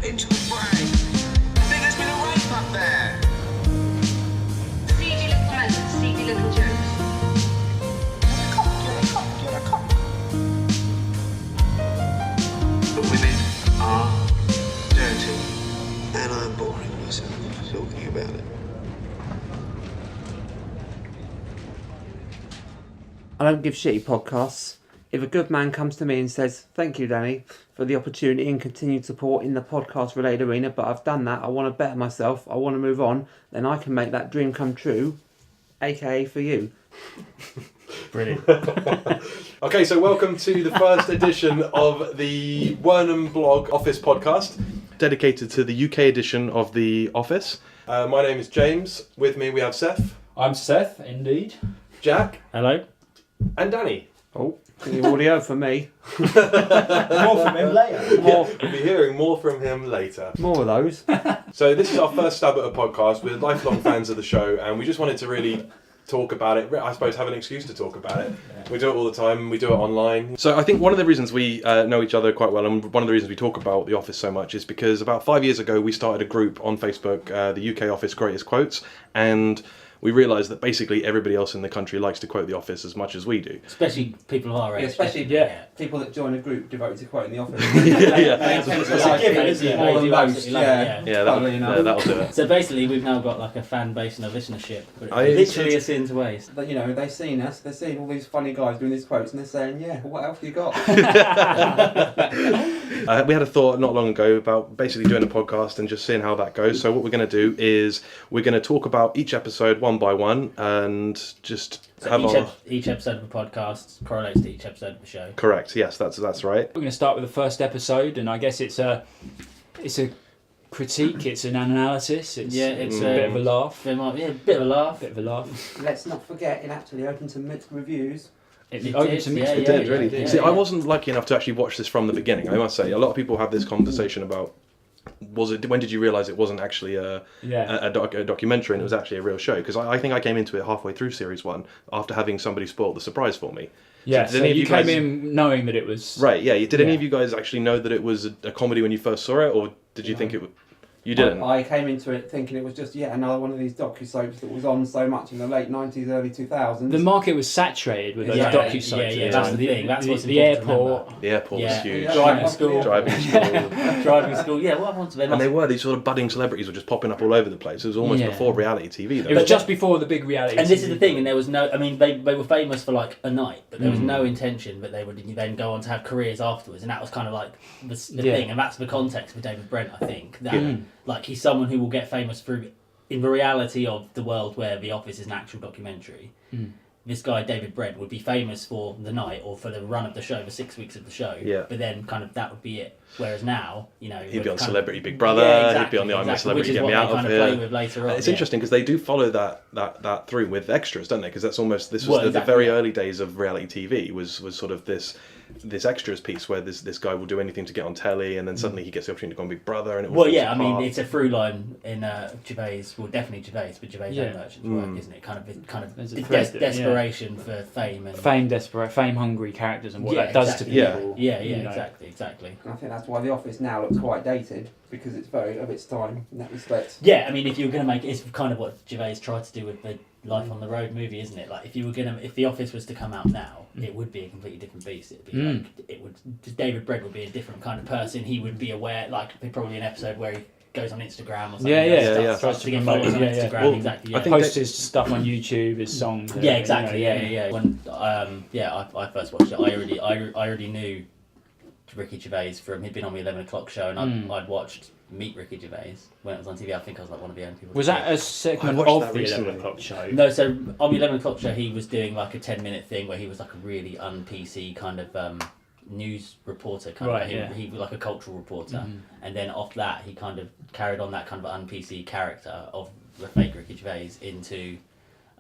into the fray. I think there's been a rape up there. Seedy little men, seedy little jokes. You're a cock. But women are dirty. And I'm boring myself talking about it. I don't give shitty podcasts. If a good man comes to me and says, "Thank you, Danny, for the opportunity and continued support in the podcast-related arena, but I've done that, I want to better myself, I want to move on," then I can make that dream come true, aka for you. Brilliant. Okay, so welcome to the first edition of the Wernham Blogg Office podcast, dedicated to the UK edition of The Office. My name is James. With me we have Seth. I'm Seth, indeed. Jack. Hello. And Danny. Oh, you already heard from me. More from him later. More, We'll be hearing more from him later. more of those. So this is our first stab at a podcast. We're lifelong fans of the show, and we just wanted to really talk about it. I suppose have an excuse to talk about it. We do it all the time. We do it online. So I think one of the reasons we know each other quite well, and one of the reasons we talk about The Office so much, is because about 5 years ago we started a group on Facebook, the UK Office Greatest Quotes, and we realised that basically everybody else in the country likes to quote The Office as much as we do. Especially people of our age. Especially people that join a group devoted to quoting The Office. It's a given, isn't it? More They than do most, absolutely love it, yeah. That'll do it. So basically, we've now got like a fan base and a listenership. But I- it's literally a sin to waste. But, you know, they've seen us, they've seen all these funny guys doing these quotes, and they're saying, yeah, what else you got? We had a thought not long ago about basically doing a podcast and just seeing how that goes. So what we're going to do is we're going to talk about each episode one by one and just have Each episode of a podcast correlates to each episode of the show. Correct. Yes, that's right. We're going to start with the first episode, and I guess it's a critique, it's an analysis, it's a bit of a laugh. A bit of a laugh. Bit of a laugh. Let's not forget, it actually opened to mixed reviews. It opened to mixed It did, really. yeah, See, yeah. I wasn't lucky enough to actually watch this from the beginning. I must say, a lot of people have this conversation about when did you realise it wasn't actually a documentary and it was actually a real show? Because I think I came into it halfway through series one after having somebody spoil the surprise for me. Yeah, So so did any of you you came guys- in knowing that it was... Right, yeah. Did any of you guys actually know that it was a comedy when you first saw it, or did you think it was... You didn't? I came into it thinking it was just yet another one of these docu-soaps that was on so much in the late 90s, early 2000s. The market was saturated with those docu-soaps. Yeah, that's the thing. That's what's the important to airport. remember. The airport was huge. Driving school. Driving school. Driving school. Yeah, what happened to them? And they were, these sort of budding celebrities were just popping up all over the place. It was almost Yeah. before reality TV, though. It was just before the big reality. And this is TV. the thing, and there was no... I mean, they were famous for like a night, but there was no intention that they would then go on to have careers afterwards, and that was kind of like the thing, and that's the context for David Brent, I think. That like he's someone who will get famous through, in the reality of the world where The Office is an actual documentary. This guy, David Brent, would be famous for the night or for the run of the show, the 6 weeks of the show. Yeah. But then kind of that would be it. Whereas now, you know... He'd be on kind Celebrity of, Big Brother, yeah, he'd be on the I'm a Celebrity, which is Get what Me they Out kind of of play Here. with later on. It's interesting because they do follow that through with extras, don't they? Because that's almost... This was Well, the exactly, very yeah. early days of reality TV was sort of this extras piece where this guy will do anything to get on telly, and then suddenly he gets the opportunity to go on Big Brother, and it Well, falls yeah, I mean, apart. it's a through line in Gervais, well, definitely Gervais, but Gervais' Yeah. own merchant's work, isn't it? There's a The thread that- desperation for fame and fame-hungry characters and what Yeah, that does exactly. to people. yeah, you know. exactly. And I think that's why The Office now looks quite dated, because it's very of its time in that respect. Yeah, I mean, if you were going to make it's kind of what Gervais tried to do with the Life on the Road movie, isn't it? Like, if The Office was to come out now, it would be a completely different beast. It'd be David Brent would be a different kind of person. He would be aware, like, probably an episode where he goes on Instagram or something. Yeah. Starts to get Promote followers on it, yeah. Instagram, Well, exactly. I Yeah. think Posts his stuff on YouTube, his songs. Yeah, exactly. Yeah. When I first watched it, I already knew Ricky Gervais from he'd been on the 11 o'clock show, and I'd watched Meet Ricky Gervais when it was on TV. I think I was like one of the only people. Was that a segment watched of that the recently. 11 o'clock show? No, so on the 11 o'clock show, he was doing like a 10-minute thing where he was like a really un-PC kind of news reporter, kind Right, of. yeah. He was like a cultural reporter, and then off that, he kind of carried on that kind of un-PC character of the fake Ricky Gervais into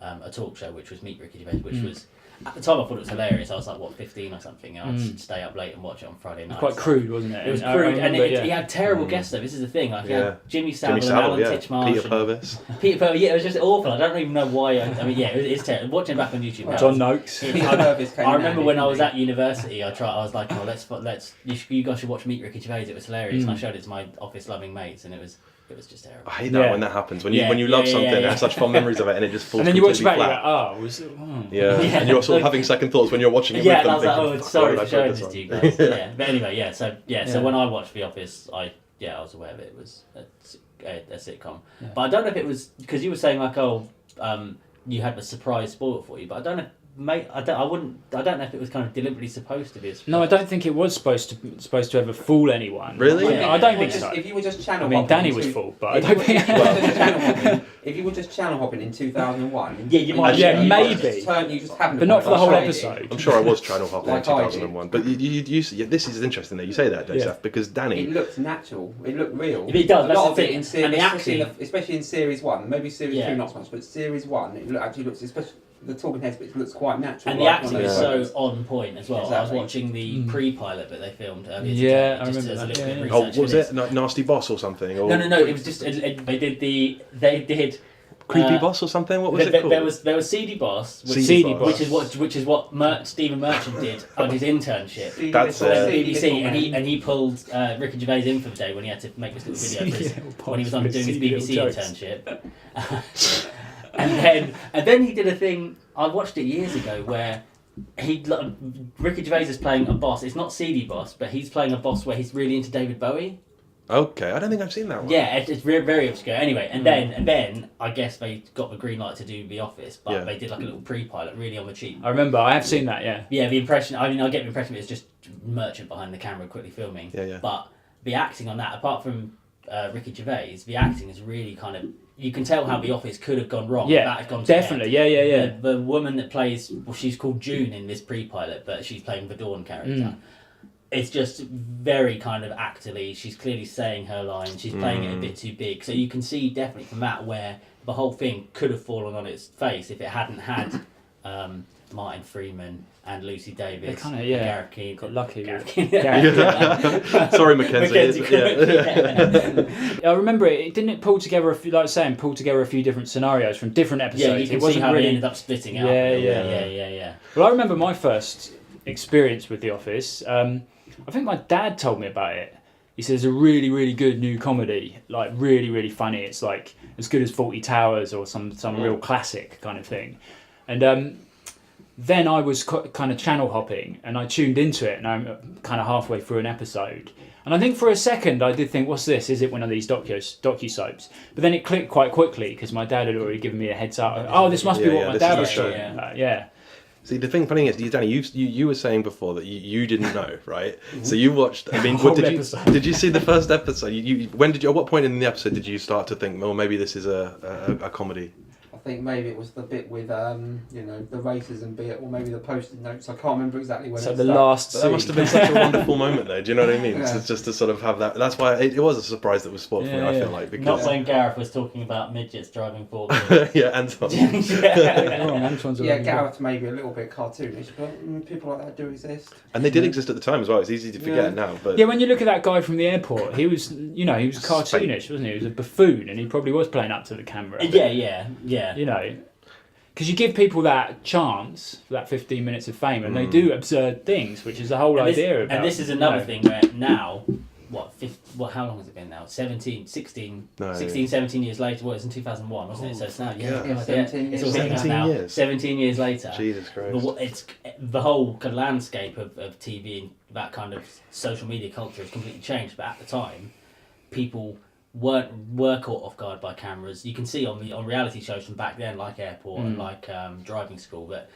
a talk show, which was Meet Ricky Gervais, which was at the time I thought it was hilarious. I was like, 15 or something, and I'd stay up late and watch it on Friday night. Quite crude, wasn't it? It was I crude, remember, and he had terrible guests though. This is the thing. Like, he had Jimmy Savile and Alan Titchmarsh. Peter Purvis. Peter Purvis, yeah, it was just awful. I don't even know why. I mean, yeah, it's terrible. Watching it back on YouTube now. John Noakes. I remember when I was at university, I was like, you guys should watch Meet Ricky Gervais. It was hilarious, and I showed it to my office-loving mates, and it was just terrible. I hate that when that happens. When you love something and have such fond memories of it, and it just falls. And then you watch it back, flat. you're like, Yeah, and you're sort of having second thoughts when you're watching it. Yeah, with and them, I was like, thinking, sorry "Why for did I showing put this to you on?" guys. Yeah, but anyway, so when I watched The Office, I was aware that it was a sitcom. Yeah. But I don't know if it was because you were saying like, you had a surprise spoiled for you, but I don't know. Mate, I don't know if it was kind of deliberately supposed to be a surprise. No, I don't think it was supposed to ever fool anyone. Really? I don't think so. If you were just channel I mean, hopping Danny into- was full, but I if don't you think. if you were just channel hopping in 2001, Yeah, you might. Yeah, you maybe. you just happened But to not for the whole find episode. I'm sure I was channel hopping Like in I did. 2001, but this is interesting that you say that, Joseph, because Danny. It looked natural. It looked real. It does, A that's lot the of it thing. in series, And the especially in series 1. Maybe series 2 not so much, but series 1, it actually looks, especially the talking heads bit, looks quite natural. And the like acting one of is those so on point as well. I was Exactly. watching the pre-pilot that they filmed earlier Yeah, today. I Just remember as a that, little yeah, bit of yeah. Oh, research was for it this. Nasty Boss or something? Or No. It was just they did Creepy Boss or something? What was it called? There was CD Boss, CD Boss. which is what Stephen Merchant did on his internship. That's at it. BBC, and he pulled Ricky Gervais in for the day when he had to make this little video for his, when he was on doing his BBC internship. and then he did a thing. I watched it years ago where Ricky Gervais is playing a boss. It's not CD Boss, but he's playing a boss where he's really into David Bowie. Okay, I don't think I've seen that one. Yeah, it's very obscure. Anyway, and then I guess they got the green light to do The Office, but they did like a little pre-pilot, really on the cheap. I remember, I have seen that, yeah. Yeah, the impression. I mean, I get the impression it's just Merchant behind the camera quickly filming. Yeah. But the acting on that, apart from Ricky Gervais, the acting is really kind of. You can tell how The Office could have gone wrong. Yeah, that had gone definitely. Yeah. The woman that plays, she's called June in this pre-pilot, but she's playing the Dawn character. It's just very kind of actorly. She's clearly saying her line. She's playing it a bit too big. So you can see definitely from that where the whole thing could have fallen on its face if it hadn't had Martin Freeman and Lucy Davis. They kind of, Gareth Keane. got lucky. Sorry, Mackenzie. I remember it. Didn't it pull together a few, like saying, pull together a few different scenarios from different episodes? Yeah, you can it see wasn't how really. they ended up splitting it up. Yeah. Well, I remember my first experience with The Office. I think my dad told me about it. He says a really, really good new comedy, like really, really funny. It's like as good as 40 Towers or some real classic kind of thing. And then I was kind of channel hopping and I tuned into it and I'm kind of halfway through an episode. And I think for a second I did think, what's this? Is it one of these docu-soaps? But then it clicked quite quickly because my dad had already given me a heads up. Oh, this must be what my dad was showing. Yeah. See, the funny is, Danny, you were saying before that you didn't know, right? So you watched. I mean, did you see the first episode? At what point in the episode did you start to think, well, maybe this is a comedy? I think maybe it was the bit with the racism bit, or maybe the post-it notes. I can't remember exactly when. So it the started. last But that must have been such a wonderful moment, though. Do you know what I mean? Yeah. Just to sort of have that. That's why it was a surprise that was spoiled for me. I feel like Not because when Gareth was talking about midgets driving forward. yeah, Anton. Antoine's Yeah, Gareth maybe a little bit cartoonish, but people like that do exist. And they did exist at the time as well. It's easy to forget now, but Yeah, when you look at that guy from the airport, he was cartoonish, wasn't he? He was a buffoon, and he probably was playing up to the camera. Yeah. You know, because you give people that chance for that 15 minutes of fame, and they do absurd things, which is the whole idea. And this is another thing where now, how long has it been now? 17 years later. Well, it was in 2001, wasn't it? So it's now, 17 years. It's all hitting us now. 17 years. 17 years later. Jesus Christ. It's the whole kind of landscape of TV and that kind of social media culture has completely changed. But at the time, people were caught off guard by cameras. You can see on reality shows from back then, like Airport and like Driving School, that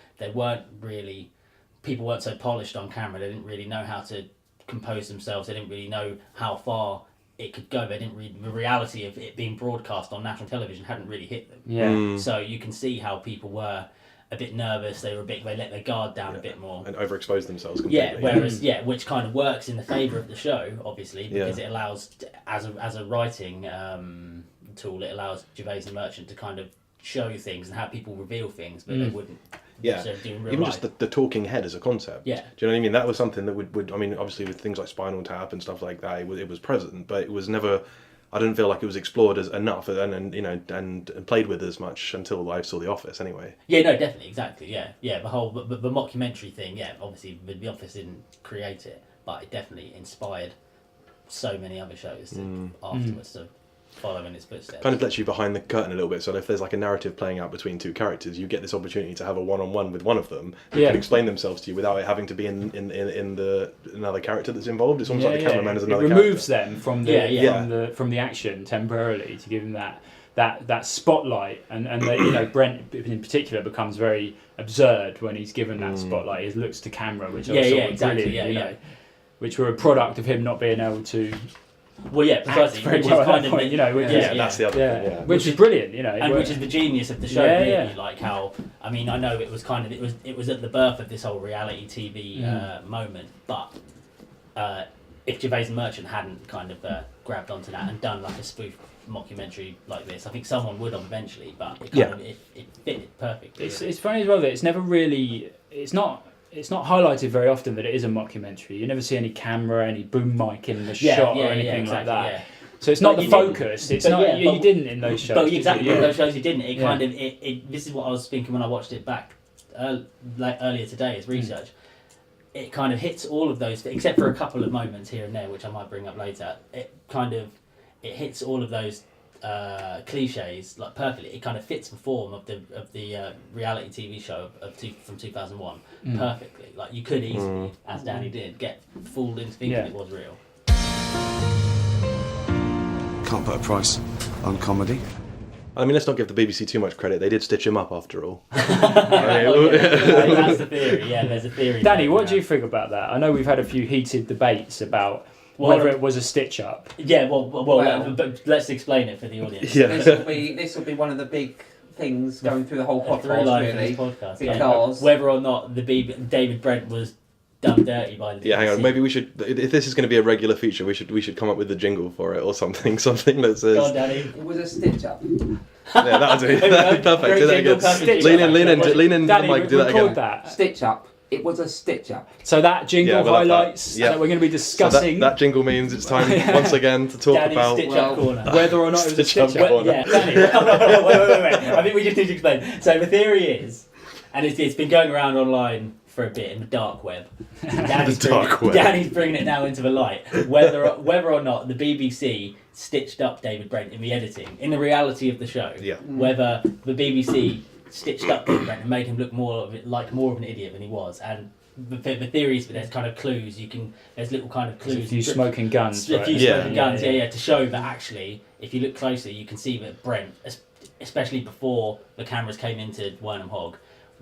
people weren't so polished on camera. They didn't really know how to compose themselves. They didn't really know how far it could go. They didn't the reality of it being broadcast on national television hadn't really hit them. Yeah. So you can see how people were a bit nervous. They let their guard down a bit more. And overexposed themselves completely. Which kind of works in the favour of the show, obviously, because it allows, as a writing tool, it allows Gervais and Merchant to kind of show things and have people reveal things, but they wouldn't. Yeah, So doing real even life. just the talking head as a concept. Yeah. Do you know what I mean? That was something that would I mean, obviously with things like Spinal Tap and stuff like that, it was present, but it was never. I didn't feel like it was explored as enough and you know and played with as much until I saw The Office. Anyway. Yeah, no, definitely, exactly, yeah. The whole the mockumentary thing, yeah. Obviously, The Office didn't create it, but it definitely inspired so many other shows afterwards to follow in its footsteps. Kind of lets you behind the curtain a little bit. So if there's like a narrative playing out between two characters, you get this opportunity to have a one-on-one with one of them who can explain themselves to you without it having to be in the another character that's involved. It's almost like the cameraman is another character. It removes them from the action temporarily to give them that spotlight, and you know, Brent in particular becomes very absurd when he's given that spotlight. His looks to camera, which are sort of brilliant, you know, which were a product of him not being able to. Well, yeah, precisely. Which is kind of point, you know, that's the other thing. Yeah. Which is brilliant, you know, and which is the genius of the show. Really, like how I mean, I know it was kind of it was at the birth of this whole reality TV moment, but if Gervais and Merchant hadn't kind of grabbed onto that and done like a spoof mockumentary like this, I think someone would have eventually, but it kind of it fit it perfectly. It's funny as well that it's never really it's not highlighted very often that it is a mockumentary. You never see any camera, any boom mic in the shot or anything like that. Yeah. So it's not the focus. It's not you didn't in those shows. But exactly in those shows you didn't. It kind of this is what I was thinking when I watched it back earlier today as research. It kind of hits all of those, except for a couple of moments here and there, which I might bring up later. It hits all of those cliches like perfectly. It kind of fits the form of the reality TV show from 2001 perfectly. Like you could easily, as Danny did, get fooled into thinking it was real. Can't put a price on comedy. I mean, let's not give the BBC too much credit. They did stitch him up after all. That's the theory. Yeah, there's a theory. Danny, what do you think about that? I know we've had a few heated debates about whether it was a stitch up. Yeah, well, but let's explain it for the audience. Yeah. This will be one of the big things going through the whole podcast, really. Because whether or not David Brent was done dirty by the BBC. Yeah, hang on. Maybe we should. If this is going to be a regular feature, we should come up with a jingle for it or something that says. Go on, Danny. it was a stitch up. Yeah, that'll do. Perfect. Do that again. Lean in. Danny, Mike, do that record again. that. Stitch up. It was a stitch up. So that jingle highlights that we're going to be discussing. So that jingle means it's time once again to talk Danny's about stitch up corner. Whether or not it was a stitch up. corner. Yeah, Danny. Wait. I think we just need to explain. So the theory is, and it's been going around online for a bit in the dark web. Danny's bringing it now into the light. Whether or not the BBC stitched up David Brent in the editing, in the reality of the show. Yeah. Whether the BBC stitched up David Brent and made him look more of an idiot than he was. And the theory is that there's kind of clues. There's little kind of clues. There's a few smoking guns. To show that actually, if you look closely, you can see that Brent, especially before the cameras came into Wernham Hogg,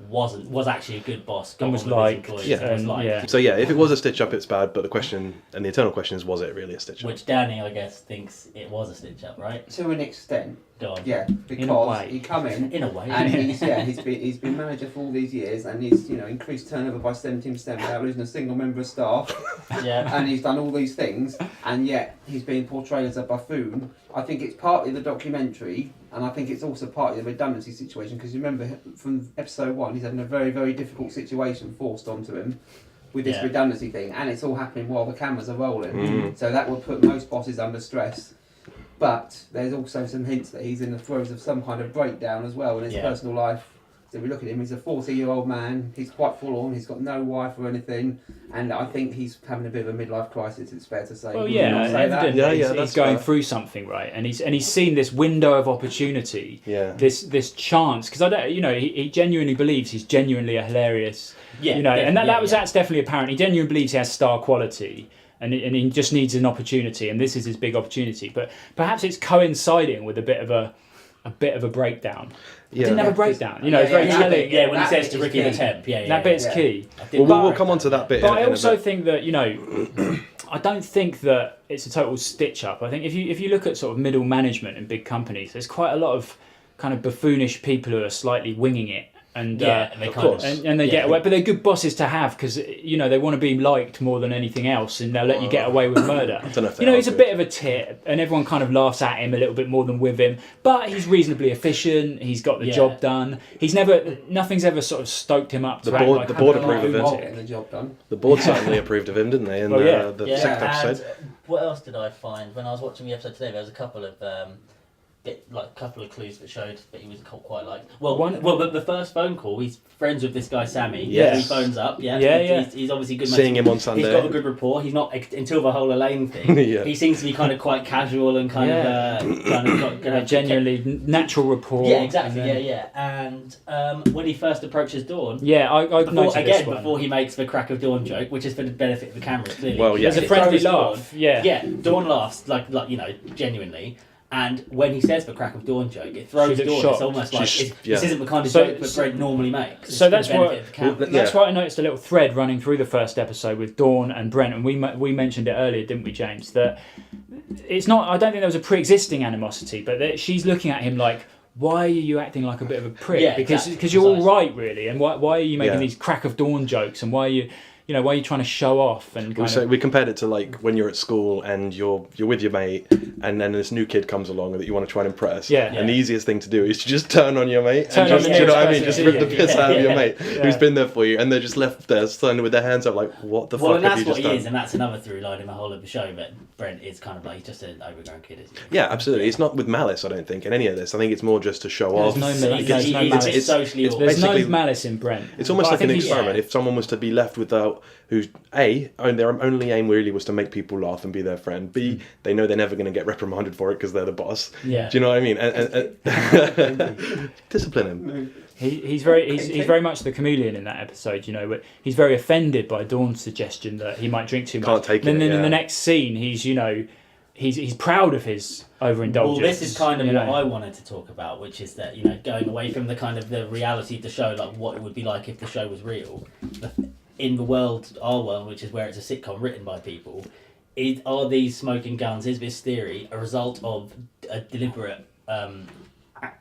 was actually a good boss. And was liked. So if it was a stitch up, it's bad. But the question and the eternal question is, was it really a stitch up? Which Danny, I guess, thinks it was a stitch up, right? To an extent. Go on. Yeah, because he come in a way, and he's been manager for all these years, and he's increased turnover by 17% without losing a single member of staff. Yeah. And he's done all these things, and yet he's being portrayed as a buffoon. I think it's partly the documentary, and I think it's also partly the redundancy situation, because you remember from episode 1, he's having a very, very difficult situation forced onto him with this redundancy thing, and it's all happening while the cameras are rolling. So that would put most bosses under stress. But there's also some hints that he's in the throes of some kind of breakdown as well in his personal life. So we look at him, he's a 40-year-old man, he's quite full on, he's got no wife or anything, and I think he's having a bit of a midlife crisis, it's fair to say. Well, evidently he's going through something, right? And he's seen this window of opportunity, this chance, because he genuinely believes he's genuinely a hilarious, that's definitely apparent. He genuinely believes he has star quality. And he just needs an opportunity, and this is his big opportunity. But perhaps it's coinciding with a bit of a breakdown. He didn't have a breakdown. It's very telling. Yeah, when he says to Ricky the Temp. That bit's key. We'll come on to that bit. But I also think that I don't think that it's a total stitch up. I think if you look at sort of middle management in big companies, there's quite a lot of kind of buffoonish people who are slightly winging it. and they of course. and they get away. But they're good bosses to have because they want to be liked more than anything else, and they'll let you get away with murder. I don't know if He's a bit of a tit, and everyone kind of laughs at him a little bit more than with him. But he's reasonably efficient. He's got the job done. Nothing's ever sort of stoked him up. The board approved of him. Getting the job done. The board certainly approved of him, didn't they? In the sixth episode. What else did I find when I was watching the episode today? There was a couple of clues that showed that he was quite liked. But the first phone call, he's friends with this guy Sammy. Yes. He phones up. He's obviously good. Seeing him on Sunday. He's got a good rapport. He's not until the whole Elaine thing. He seems to be kind of quite casual and kind of genuinely natural rapport. Yeah, exactly. And when he first approaches Dawn, I've noticed this one. before he makes the crack of dawn joke, which is for the benefit of the cameras, clearly. Well, yeah. There's a friendly laugh. Dawn laughs like genuinely. And when he says the crack of dawn joke, it throws Dawn. Shocked. It's almost like this isn't the kind of So- joke that Brent normally makes. So that's why Yeah. I noticed a little thread running through the first episode with Dawn and Brent, and we mentioned it earlier, didn't we, James? That it's not. I don't think there was a pre-existing animosity, but that she's looking at him like, why are you acting like a bit of a prick? Yeah, because exactly, you're all precisely. right, really, and why are you making these crack of dawn jokes, and why are you why are you trying to show off and kind of... We compared it to like when you're at school and you're with your mate, and then this new kid comes along that you want to try and impress. And the easiest thing to do is to just turn on your mate. Turn on the do you know what I nearest mean? Just person. rip the piss out of your mate who's been there for you, and they're just left there standing with their hands up like, what the fuck and have you that's what just he done? is, and that's another through line in the whole of the show. But Brent is kind of like he's just an overgrown kid, isn't he? Yeah, absolutely. It's not with malice, I don't think, in any of this. I think it's more just to show off. There's no He's malice. just socially awkward. There's no basically- malice in Brent. It's almost But I like an think he's- experiment. If someone was to be left without, their only aim really was to make people laugh and be their friend. B, they know they're never going to get reprimanded for it because they're the boss. Yeah. Do you know what I mean? And discipline him. He's very much the chameleon in that episode, but he's very offended by Dawn's suggestion that he might drink too much. Can't take it, And then in yeah. the next scene, he's proud of his overindulgence. Well, this is kind of what I wanted to talk about, which is that going away from the kind of the reality of the show, like what it would be like if the show was real, in the world, our world, which is where it's a sitcom written by people. Are these smoking guns? Is this theory a result of a deliberate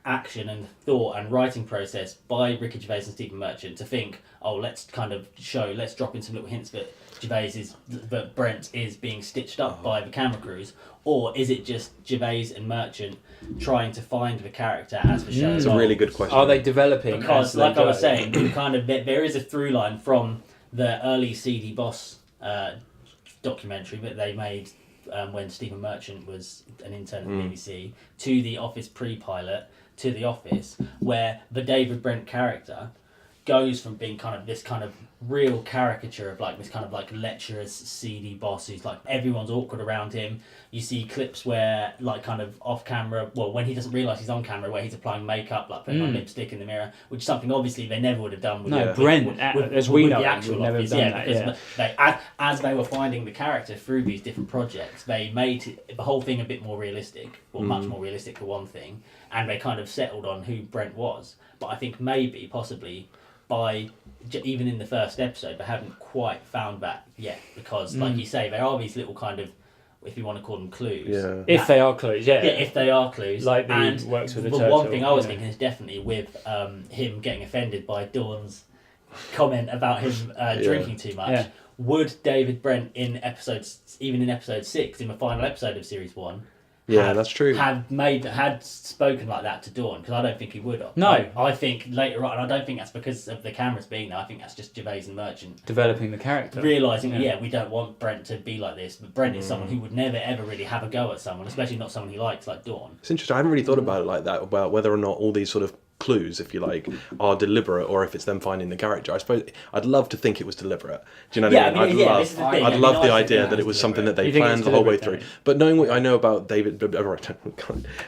action and thought and writing process by Ricky Gervais and Stephen Merchant to think, let's drop in some little hints that Brent is being stitched up by the camera crews, or is it just Gervais and Merchant trying to find the character as the show? It's a really good question. Are they developing? Because, as they like I go? was saying, there is a through line from the early CD Boss documentary that they made when Stephen Merchant was an intern at the BBC, to the Office pre-pilot, to The Office, where the David Brent character goes from being kind of this kind of real caricature of like this kind of like lecherous seedy boss who's like everyone's awkward around him. You see clips where like kind of off camera, when he doesn't realise he's on camera, where he's applying makeup, like putting on lipstick in the mirror, which is something obviously they never would have done with Brent, as we know, the actual would never have Office. done that. Because as they were finding the character through these different projects, they made the whole thing a bit more realistic, much more realistic for one thing, and they kind of settled on who Brent was. But I think possibly by even in the first episode, they haven't quite found that yet, because like you say, there are these little kind of, if you want to call them clues. Yeah. If they are clues, yeah. If they are clues. Like and works with the one turtle, thing I was thinking is definitely with him getting offended by Dawn's comment about him drinking too much. Yeah. Would David Brent in episode 6, in the final episode of series 1, Yeah, that's true. had spoken like that to Dawn? Because I don't think he would have. No. I think later on, and I don't think that's because of the cameras being there. I think that's just Gervais and Merchant Developing the character. realising, we don't want Brent to be like this. But Brent is someone who would never ever really have a go at someone, especially not someone he likes like Dawn. It's interesting. I haven't really thought about it like that, about whether or not all these sort of clues, if you like, are deliberate, or if it's them finding the character. I suppose I'd love to think it was deliberate. Do you know what I mean? this is the thing. I'd love the I idea think that it was something that they You think planned it's the whole way deliberate, through. But knowing what I know about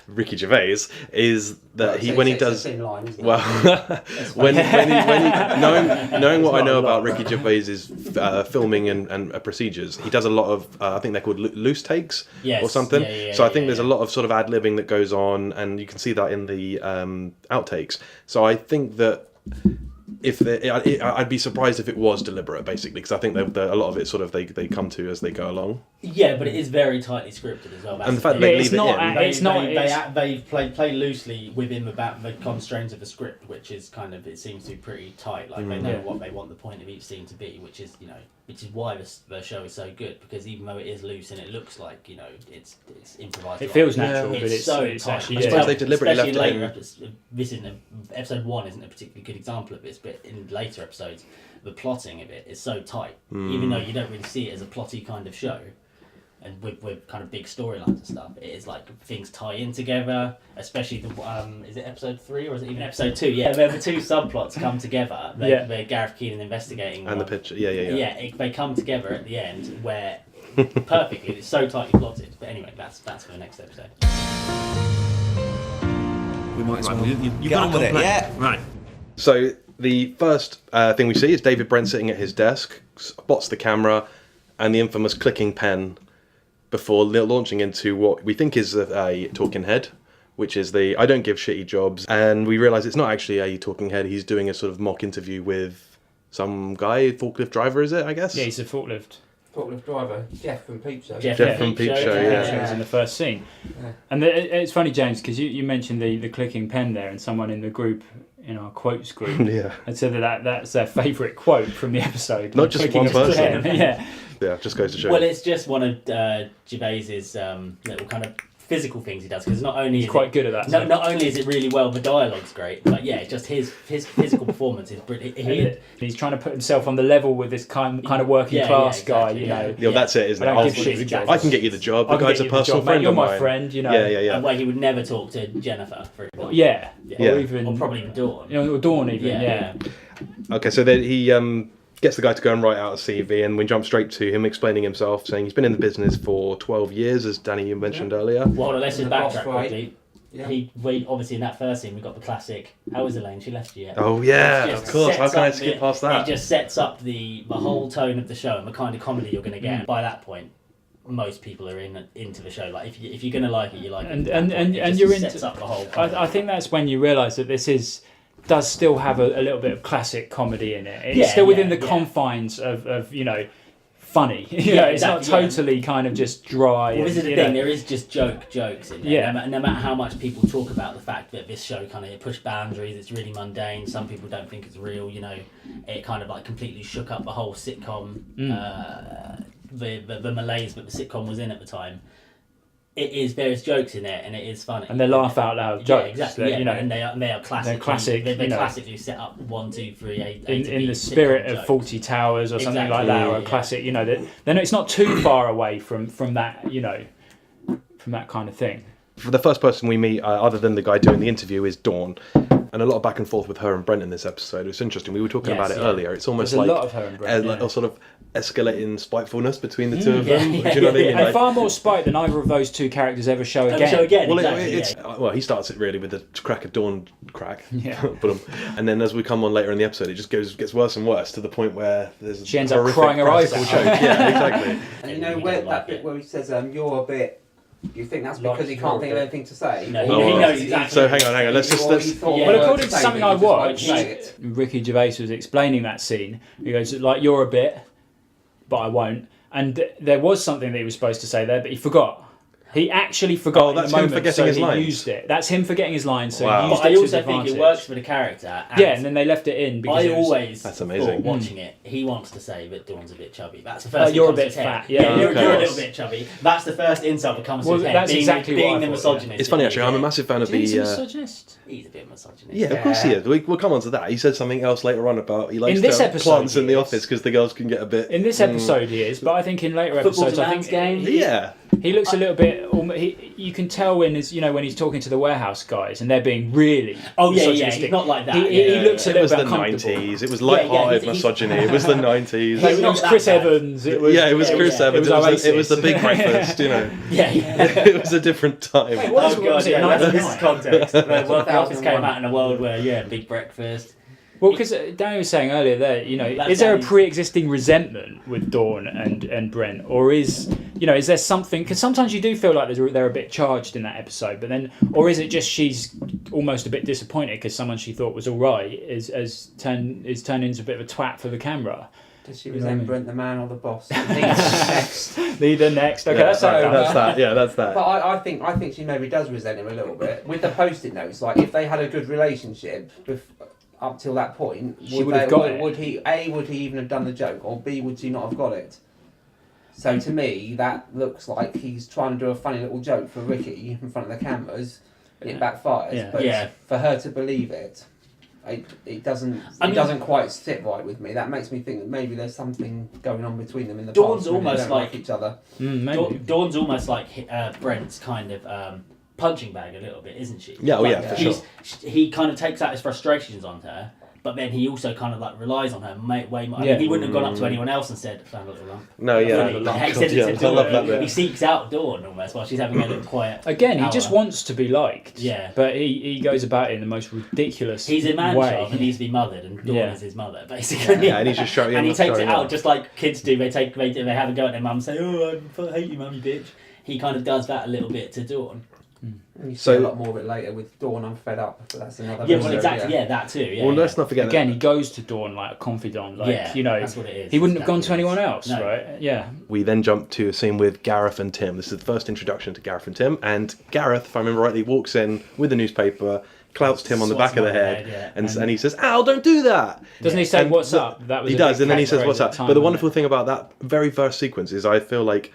Ricky Gervais is that when he does It's a thin line, isn't it? well, knowing what I know about Ricky Gervais's filming and procedures, he does a lot of I think they're called loose takes or something. So I think there's a lot of sort of ad libbing that goes on, and you can see that in the outtakes. So I think that I'd be surprised if it was deliberate, basically, because I think a lot of it sort of they come to as they go along. Yeah, but it is very tightly scripted as well. And the fact that they leave They play loosely within the constraints of the script, which is kind of, it seems to be pretty tight. Like they know what they want the point of each scene to be, which is why the show is so good, because even though it is loose and it looks like it's improvised, it feels natural, it's but it's so it's tight. actually I suppose they deliberately left it later in. This isn't episode 1 isn't a particularly good example of this, but in later episodes, the plotting of it is so tight, even though you don't really see it as a plotty kind of show. And with kind of big storylines and stuff, it is like things tie in together. Especially the is it episode 3 or is it even episode 2? Yeah, where the two subplots come together. They're Gareth Keenan investigating And the picture, yeah. They come together at the end where perfectly. It's so tightly plotted. But anyway, that's for the next episode. We might as well You got on with it, yeah. Right. So the first thing we see is David Brent sitting at his desk, spots the camera, and the infamous clicking pen before launching into what we think is a talking head, which is the I don't give shitty jobs. And we realise it's not actually a talking head. He's doing a sort of mock interview with some guy, forklift driver, is it, I guess? Yeah, he's a forklift driver, Jeff from Peep Show. Jeff from Peep Show, He was in the first scene. Yeah. And it's funny, James, because you mentioned the clicking pen there, and someone in the group, in our quotes group, had said that's their favourite quote from the episode. Not just one person. Yeah, just goes to show. Well, it's just one of Gervais's little kind of physical things he does, because not only he's quite good at that. Not only is it really well, the dialogue's great, but just his physical performance is brilliant. He's trying to put himself on the level with this kind of working class guy, that's it, isn't it? I can get you the job. The guy's a personal friend You're of mine. my friend, Yeah. And where he would never talk to Jennifer, for example. Or probably even Dawn. Or Dawn even. Okay, so then he gets the guy to go and write out a CV, and we jump straight to him explaining himself, saying he's been in the business for 12 years, as Danny, you mentioned earlier. Well, let's just backtrack quickly. We obviously in that first scene we got the classic "How is Elaine? She left you yet?" Oh yeah, of course. How can I skip past that? It just sets up the whole tone of the show and the kind of comedy you're going to get. By that point, most people are into the show. Like if you're going to like it, you like it. And you're into. Sets up the whole. I think that's when you realise that this does still have a little bit of classic comedy in it. It's still within the confines of funny. It's not totally kind of just dry. Well, this is the thing. There is just jokes in there. No matter how much people talk about the fact that this show kind of pushed boundaries, it's really mundane. Some people don't think it's real. It kind of like completely shook up the whole sitcom. The malaise that the sitcom was in at the time. There's jokes in it, and it is funny. And they're laugh out loud jokes. Yeah, exactly. And they are classic. They're classic. They're classically set up 1, 2, 3, 8. In the spirit of Fawlty Towers or something like that, or a classic. Then it's not too far away from that. From that kind of thing. For the first person we meet, other than the guy doing the interview, is Dawn. And a lot of back and forth with her and Brent in this episode. It's interesting. We were talking about it earlier. It's almost There's like a lot of her and Brent, a sort of escalating spitefulness between the two of them. Do you know what I mean? And far more spite than either of those two characters ever show again. Well, he starts it really with the crack of Dawn crack. And then as we come on later in the episode, it just gets worse and worse to the point where she ends up crying her eyes out. Yeah, exactly. And where that bit where he says, "You're a bit." Do you think that's because he can't think of anything to say? No, he knows exactly. So hang on. Let's. Well, according to something I watched, Ricky Gervais was explaining that scene. He goes, like, "You're a bit, but I won't." And there was something that he was supposed to say there, but he forgot. He actually forgot. That's in the him moment, forgetting so his he lines. used it. That's him forgetting his lines. So Wow. he used But it I to also his think advantage. it works for the character. And then they left it in because That's amazing. Thought, watching it, he wants to say that Dawn's a bit chubby. That's the first. You're a bit fat. You're a little bit chubby. That's the first insult that comes to his head. That's exactly being what I the thought, misogynist. It's funny actually. I'm a massive fan of He's a the. misogynist. He's a bit misogynist. Yeah, of course he is. We'll come on to that. He said something else later on about he likes In this to episode, plants in the he is. office because the girls can get a bit. In this episode, he is, but I think in later episodes, I think he looks a little bit. You can tell when he's talking to the warehouse guys and they're being really. He's not like that. He looks a little bit It was the uncomfortable. 90s. It was light-hearted misogyny. It was the 90s. It was Chris Evans. It was Chris Evans. It was the Big Breakfast. It was a different time. Wait, what was it? This is context. The Office came out in a world where Big Breakfast. Well, because Danny was saying earlier there, is there a pre-existing resentment with Dawn and Brent, or is there something? Because sometimes you do feel like they're a bit charged in that episode, but then, or is it just she's almost a bit disappointed because someone she thought was all right is turned into a bit of a twat for the camera? Does she resent Brent the man or the boss? next. Leader next. Okay, that's that. Yeah, that's that. But I think she maybe does resent him a little bit with the post-it notes. Like if they had a good relationship up till that point, would he even have done the joke, or B, would she not have got it? So to me, that looks like he's trying to do a funny little joke for Ricky in front of the cameras, and it backfires. But for her to believe it, it doesn't quite sit right with me. That makes me think that maybe there's something going on between them in the Dawn's past. Almost they don't like each other. Dawn's almost like Brent's kind of punching bag a little bit, isn't she? Yeah, for sure. He kind of takes out his frustrations onto her, but then he also kind of like relies on her way more. I mean, he wouldn't have gone up to anyone else and said, "Found a little lump." No, yeah. He seeks out Dawn almost while she's having a little quiet. Again, hour. he just wants to be liked. Yeah. But he goes about it in the most ridiculous He's a man way. child and needs to be mothered, and Dawn is his mother, basically. Yeah, and he's just showing. And he takes it out just like kids do. They have a go at their mum and say, "Oh, I hate you, mummy, bitch." He kind of does that a little bit to Dawn. You see a lot more of it later with Dawn. I'm fed up, but that's another. Yeah, well, exactly. Yeah, that too. Yeah, well, let's not forget. Again, he goes to Dawn like a confidant. That's what it is. He wouldn't have gone to anyone else, right? Yeah. We then jump to a scene with Gareth and Tim. This is the first introduction to Gareth and Tim. And Gareth, if I remember rightly, walks in with the newspaper, clouts Tim on the back of the head, and he says, "Al, don't do that." Doesn't he say, "What's up?" That was he does, and then he says, "What's up?" But the wonderful thing about that very first sequence is I feel like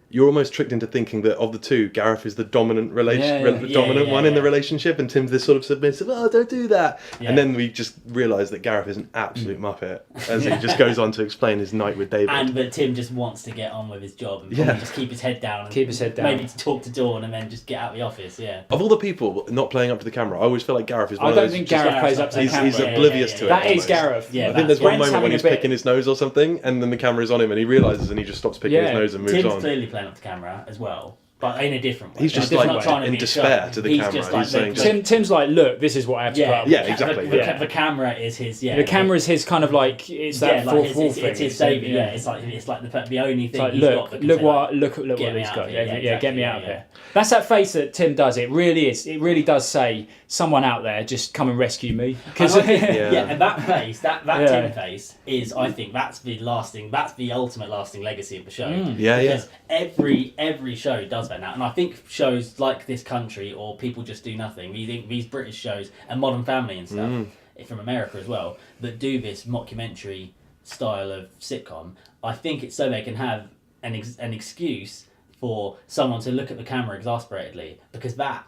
you're almost tricked into thinking that of the two, Gareth is the dominant one in the relationship, and Tim's this sort of submissive, "Oh, don't do that." Yeah. And then we just realise that Gareth is an absolute muppet as he just goes on to explain his night with David. But Tim just wants to get on with his job and just keep his head down. Maybe to talk to Dawn and then just get out of the office, Of all the people not playing up to the camera, I always feel like Gareth is one I of don't those... think Gareth plays up to the camera. He's oblivious to it. That is Gareth. Yeah, I think there's one moment when he's picking his nose or something, and then the camera's on him and he realises and he just stops picking his nose and moves Tim's on. clearly playing up to camera as well, but in a different way. He's just like not trying to in despair to the camera. He's saying, Tim's like, "Look, this is what I have to put up." Yeah, exactly. The camera is his. Yeah, the camera is his kind of like it's that fourth wall thing. It's his saviour. Yeah, it's like the only thing. Like, he's look got what these guys. Get me out of here. here. That's that face that Tim does. It really is. It really does say, "Someone out there, just come and rescue me." Because and that face, that Tim face is, I think, that's the ultimate lasting legacy of the show. Because every show does that now, and I think shows like This Country or People Just Do Nothing, these British shows and Modern Family and stuff from America as well, that do this mockumentary style of sitcom, I think it's so they can have an excuse for someone to look at the camera exasperatedly, because that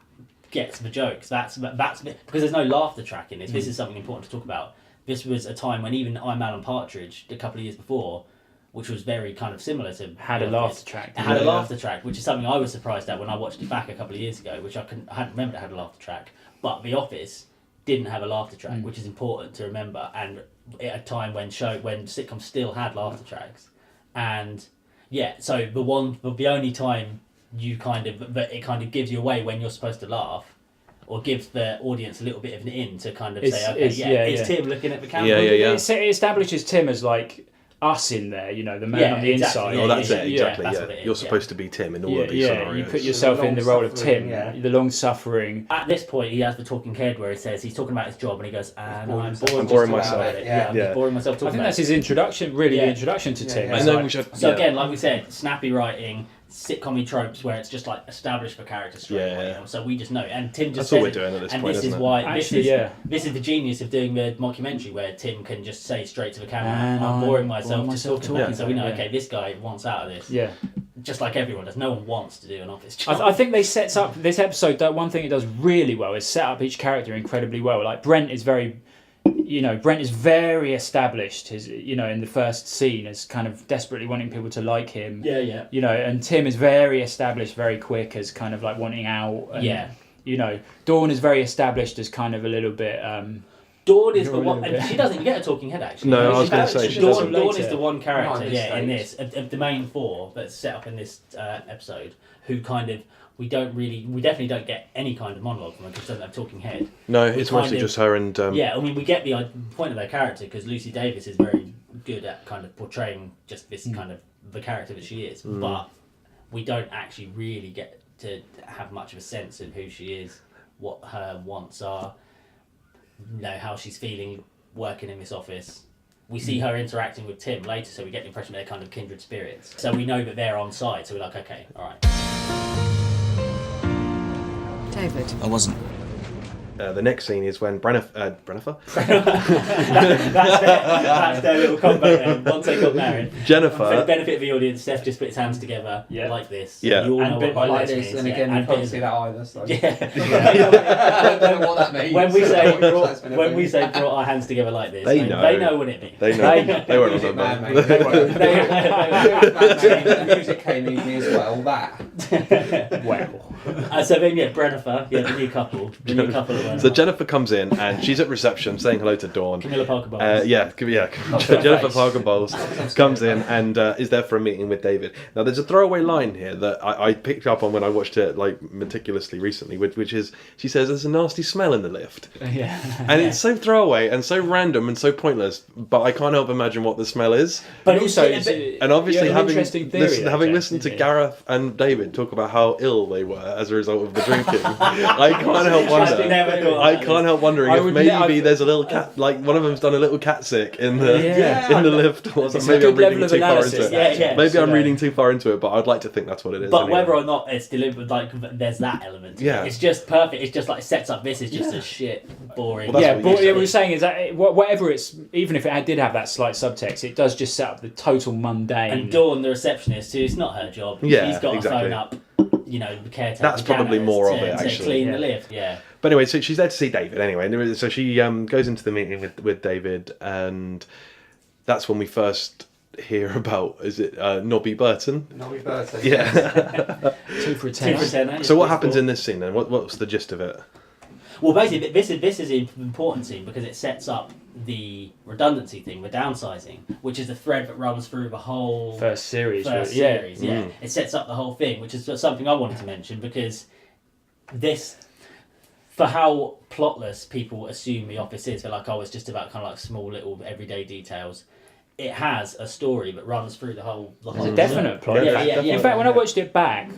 gets the jokes. That's because there's no laughter track in this. This is something important to talk about. This was a time when even I'm Alan Partridge a couple of years before, which was very kind of similar to had a laughter track. It had a laughter track, which is something I was surprised at when I watched it back a couple of years ago, which I hadn't remembered it had a laughter track. But The Office didn't have a laughter track, which is important to remember, and at a time when sitcoms still had laughter tracks, and so the only time it kind of gives you away when you're supposed to laugh, or gives the audience a little bit of an in to kind of it's Tim looking at the camera. It establishes Tim as like us in there, the man on the inside. That's it, exactly. That's what it is, you're supposed to be Tim in all of these scenarios. You put yourself in the role of Tim, the long-suffering. At this point, he has the talking head where he says he's talking about his job, and he goes, "And I'm boring myself." I'm boring myself talking about it. I think that's his introduction, the introduction to Tim. And then we should, again, like we said, snappy writing, sitcom tropes where it's just like establish the character straight away. So we just know, and Tim just that's all we're doing at this point. This is why this is the genius of doing the mockumentary, where Tim can just say straight to the camera, "I'm boring myself just talking." So we know, okay, this guy wants out of this. Yeah. Just like everyone does, no one wants to do an office job. I think they sets up this episode. One thing it does really well is set up each character incredibly well. Like Brent is very established. In the first scene as kind of desperately wanting people to like him. And Tim is very established, very quick as kind of like wanting out. And, Dawn is very established as kind of a little bit. Dawn is the one. She doesn't get a talking head, actually. No, I was going to say Dawn is the one character in this of the main four that's set up in this episode who kind of we definitely don't get any kind of monologue from her because she doesn't have a talking head. No, it's mostly just her and... Yeah, I mean, we get the point of her character because Lucy Davis is very good at kind of portraying just this kind of the character that she is, but we don't actually really get to have much of a sense of who she is, what her wants are, how she's feeling working in this office. We see her interacting with Tim later, so we get the impression they're kind of kindred spirits. So we know that they're on side, so we're like, okay, all right. David. I wasn't. The next scene is when Brennifer? That's their little combo then. Once they got married. Jennifer. For the benefit of the audience, Steph just put his hands together like this. Yeah. You all And know bit what like this this, means. and again, yeah. you can't see that either. So. Yeah. I don't know what that means. When we That's say brought our hands together like this, They they know. know what it means. They know. They won't Music man, remember. mate. They won't. They- The music came easy as well. That. Well, So then, Brennifer, the new couple. The new couple at So Jennifer comes in and she's at reception saying hello to Dawn. Camilla Parker Bowles. Jennifer Parker Bowles comes in and is there for a meeting with David. Now, there's a throwaway line here that I picked up on when I watched it like meticulously recently, which is she says there's a nasty smell in the lift, yeah. and it's so throwaway and so random and so pointless. But I can't help imagine what the smell is. But Also, it's, And obviously, you have an having interesting theory there, having Jack, listened to didn't you? Gareth and David talk about how ill they were as a result of the drinking, I can't help wonder. Never thought I that. can't help wondering I if would maybe ne- there's a little cat, like one of them's done a little cat sick in the Yeah. in the lift, or It's a something. Maybe good I'm reading level of too far analysis, into it. that, yeah. Maybe I'm So, reading too far into it, but I'd like to think that's what it is. But anyway. whether or not it's delivered, like there's that element. Yeah. It's just perfect. It's just like sets up. This is just a shit, boring. Well, that's Yeah, what but you what said. we were saying is that whatever it's, even if it did have that slight subtext, it does just set up the total mundane. And Dawn, the receptionist, who it's not her job. Yeah, She's got to exactly. phone up, the caretaker. That's probably janitors more of to- it, to actually. clean Yeah. the lift. Yeah. But anyway, so she's there to see David anyway. And so she goes into the meeting with David, and that's when we first hear about, is it Nobby Burton? Nobby Burton. Yeah. 2 for a 2 for 10. 10. So what happens in this scene then? What's the gist of it? Well, basically, this is an important scene because it sets up the redundancy thing, the downsizing, which is the thread that runs through the whole First series. series. Yeah, it sets up the whole thing, which is something I wanted to mention because this, for how plotless people assume The Office is, they're like, oh, it's just about kind of like small little everyday details. It has a story that runs through the whole. It's a definite plot. Yeah. In fact, when I watched it back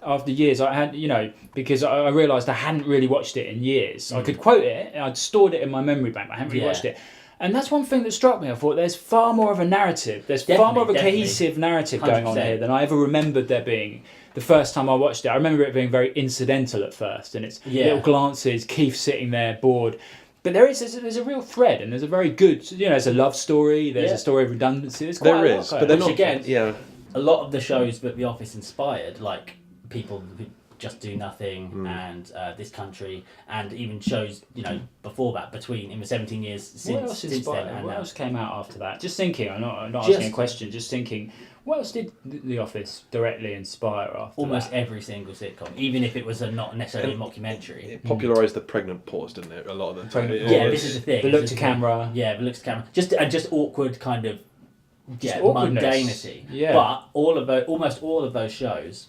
after years, I had, because I realised I hadn't really watched it in years. I could quote it, I'd stored it in my memory bank, but I hadn't really watched it. And that's one thing that struck me. I thought there's far more of a narrative. There's far more of a cohesive narrative going on 100%. here than I ever remembered there being. The first time I watched it, I remember it being very incidental at first, and it's little glances, Keith sitting there bored. But there's a real thread, and there's a very good, there's a love story, there's a story of redundancy. There's quite There a lot is, going but they're on. not. Which again, Yeah. a lot of the shows that The Office inspired, like People Who Just Do Nothing and This Country, and even shows, before that, in the 17 years since, What else since inspired? then. And What now. else came out after that? Just thinking. I'm not Just- asking a question. Just thinking. What else did The Office directly inspire after Almost that? every single sitcom, even if it was not necessarily a mockumentary. It popularised the pregnant pause, didn't it? A lot of the time. Pregnant Yeah, pause. this is the thing. The look This to is the thing. camera. Yeah, the look to camera. Just awkward kind of awkwardness. mundanity. Yeah. But almost all of those shows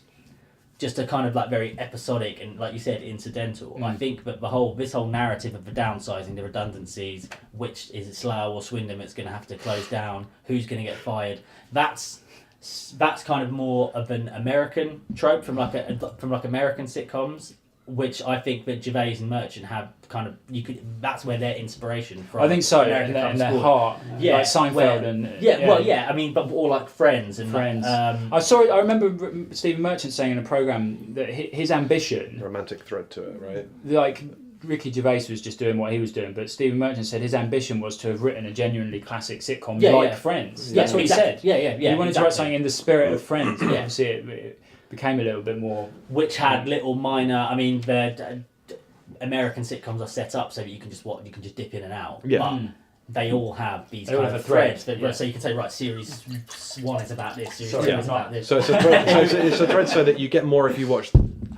just are kind of like very episodic and, like you said, incidental. I think that this whole narrative of the downsizing, the redundancies, which is it Slough or Swindon that's going to have to close down, who's going to get fired, that's kind of more of an American trope from American sitcoms, which I think that Gervais and Merchant have kind of that's where their inspiration from. I think so. American In comes their forward. heart, Yeah, like Seinfeld where- and I mean, but all like Friends and Friends. Like, I remember Stephen Merchant saying in a program that his ambition, romantic thread to it, right? like Ricky Gervais was just doing what he was doing, but Stephen Merchant said his ambition was to have written a genuinely classic sitcom like Friends. That's what exactly. he said. Yeah. He wanted to write something in the spirit of Friends. And Yeah. obviously it became a little bit more. Which had little minor. I mean, the American sitcoms are set up so that you can just dip in and out. Yeah. But they all have these They all kind have of a thread, threads. That, yeah. So you can say, right, series 1 is about this, series 2 Sorry, is about this. So it's a thread. It's a thread so that you get more if you watch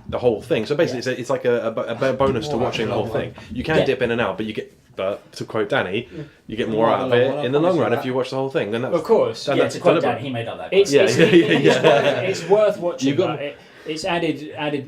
the whole thing. So basically, it's like a bonus to More watching the whole out of the thing. You can Yeah. dip in and out, but you get. But to quote Danny, you get more More out of in the long it run, in the I long promise run you if you watch the whole thing. Then that's Of course. then Yeah, that's to quote deliberate. Dan, he made up that. It's, quote. Yeah, it's, yeah, it's worth watching. You got- but it's added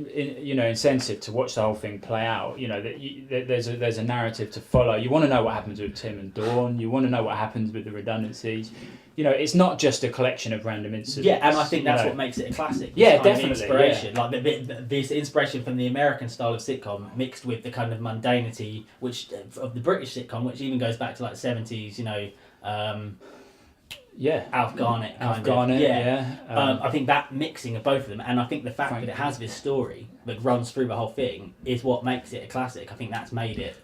incentive to watch the whole thing play out. That there's a narrative to follow. You want to know what happens with Tim and Dawn. You want to know what happens with the redundancies. It's not just a collection of random incidents. Yeah, and I think that's what makes it a classic. Yeah, This kind of definitely. inspiration, like this inspiration from the American style of sitcom mixed with the kind of mundanity of the British sitcom, which even goes back to like the 70s. Alf Garnett. I think that mixing of both of them, and I think the fact that it has this story that runs through the whole thing is what makes it a classic. I think that's made it.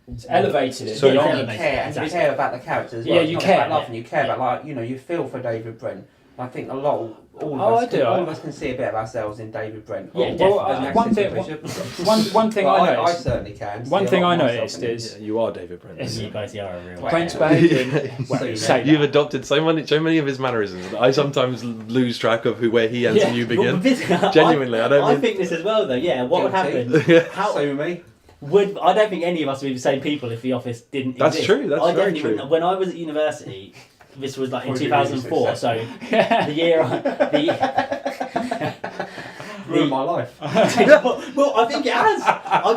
It's elevated it. So you elevated care, exactly. you care about the characters. Yeah, you care. About laughing, you care about you feel for David Brent. I think all of us can see a bit of ourselves in David Brent. Yeah, one thing I noticed. I certainly can. One thing I noticed is You are David Brent. You guys are a real. Brent's behaviour. You've adopted so many of his mannerisms that I sometimes lose track of where he ends and you begin. Genuinely, I think this as well, though. Yeah, what would happen? Sue me. I don't think any of us would be the same people if The Office didn't That's exist. true. That's very true. When I was at university, this was like in 2004. So the year. Ruined my life. Well, I think it has.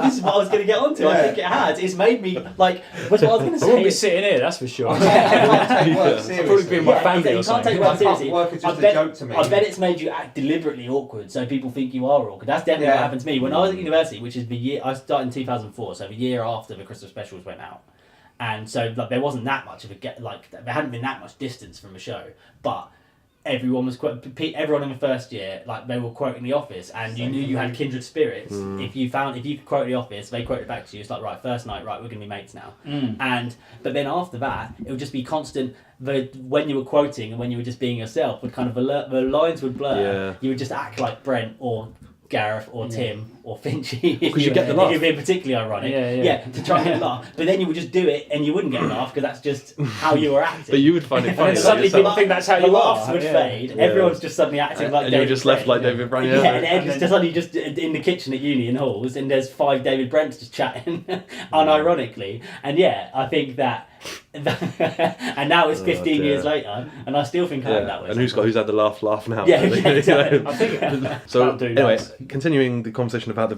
This is what I was going to get onto. I think it has. It's made me like. What's what I was going to say? I wouldn't be sitting here, that's for sure. I'd probably be in my family you or can't something. take work seriously. Work is just I bet, a joke to me. I bet it's made you act deliberately awkward, so people think you are awkward. That's definitely what happened to me when I was at university, which is the year I started in 2004, so the year after the Christmas specials went out, and so like there wasn't that much of there hadn't been that much distance from the show, but. Everyone was everyone in the first year, like they were quoting The Office, and you knew you had kindred spirits. If you could quote The Office, they quoted back to you. It's like, right, first night, right, we're gonna be mates now. But then after that, it would just be constant. When you were quoting and when you were just being yourself, would kind of the lines would blur. Yeah. You would just act like Brent or Gareth or Tim or Finchy Because you get the laugh. if you're being particularly ironic. To try and get a laugh. But then you would just do it and you wouldn't get a laugh because that's just how you were acting. But you would find it funny. And suddenly people think that's how the you laughs are. would fade. Everyone's just suddenly acting like and David you're just left Brent. like David Brent. And Ed's just suddenly just in the kitchen at uni in halls, and there's 5 David Brents just chatting, unironically. And I think that, and now it's 15 years later, and I still think I'm that way. And who's had the laugh now? Yeah, really? exactly. I think So anyway, that. continuing the conversation about the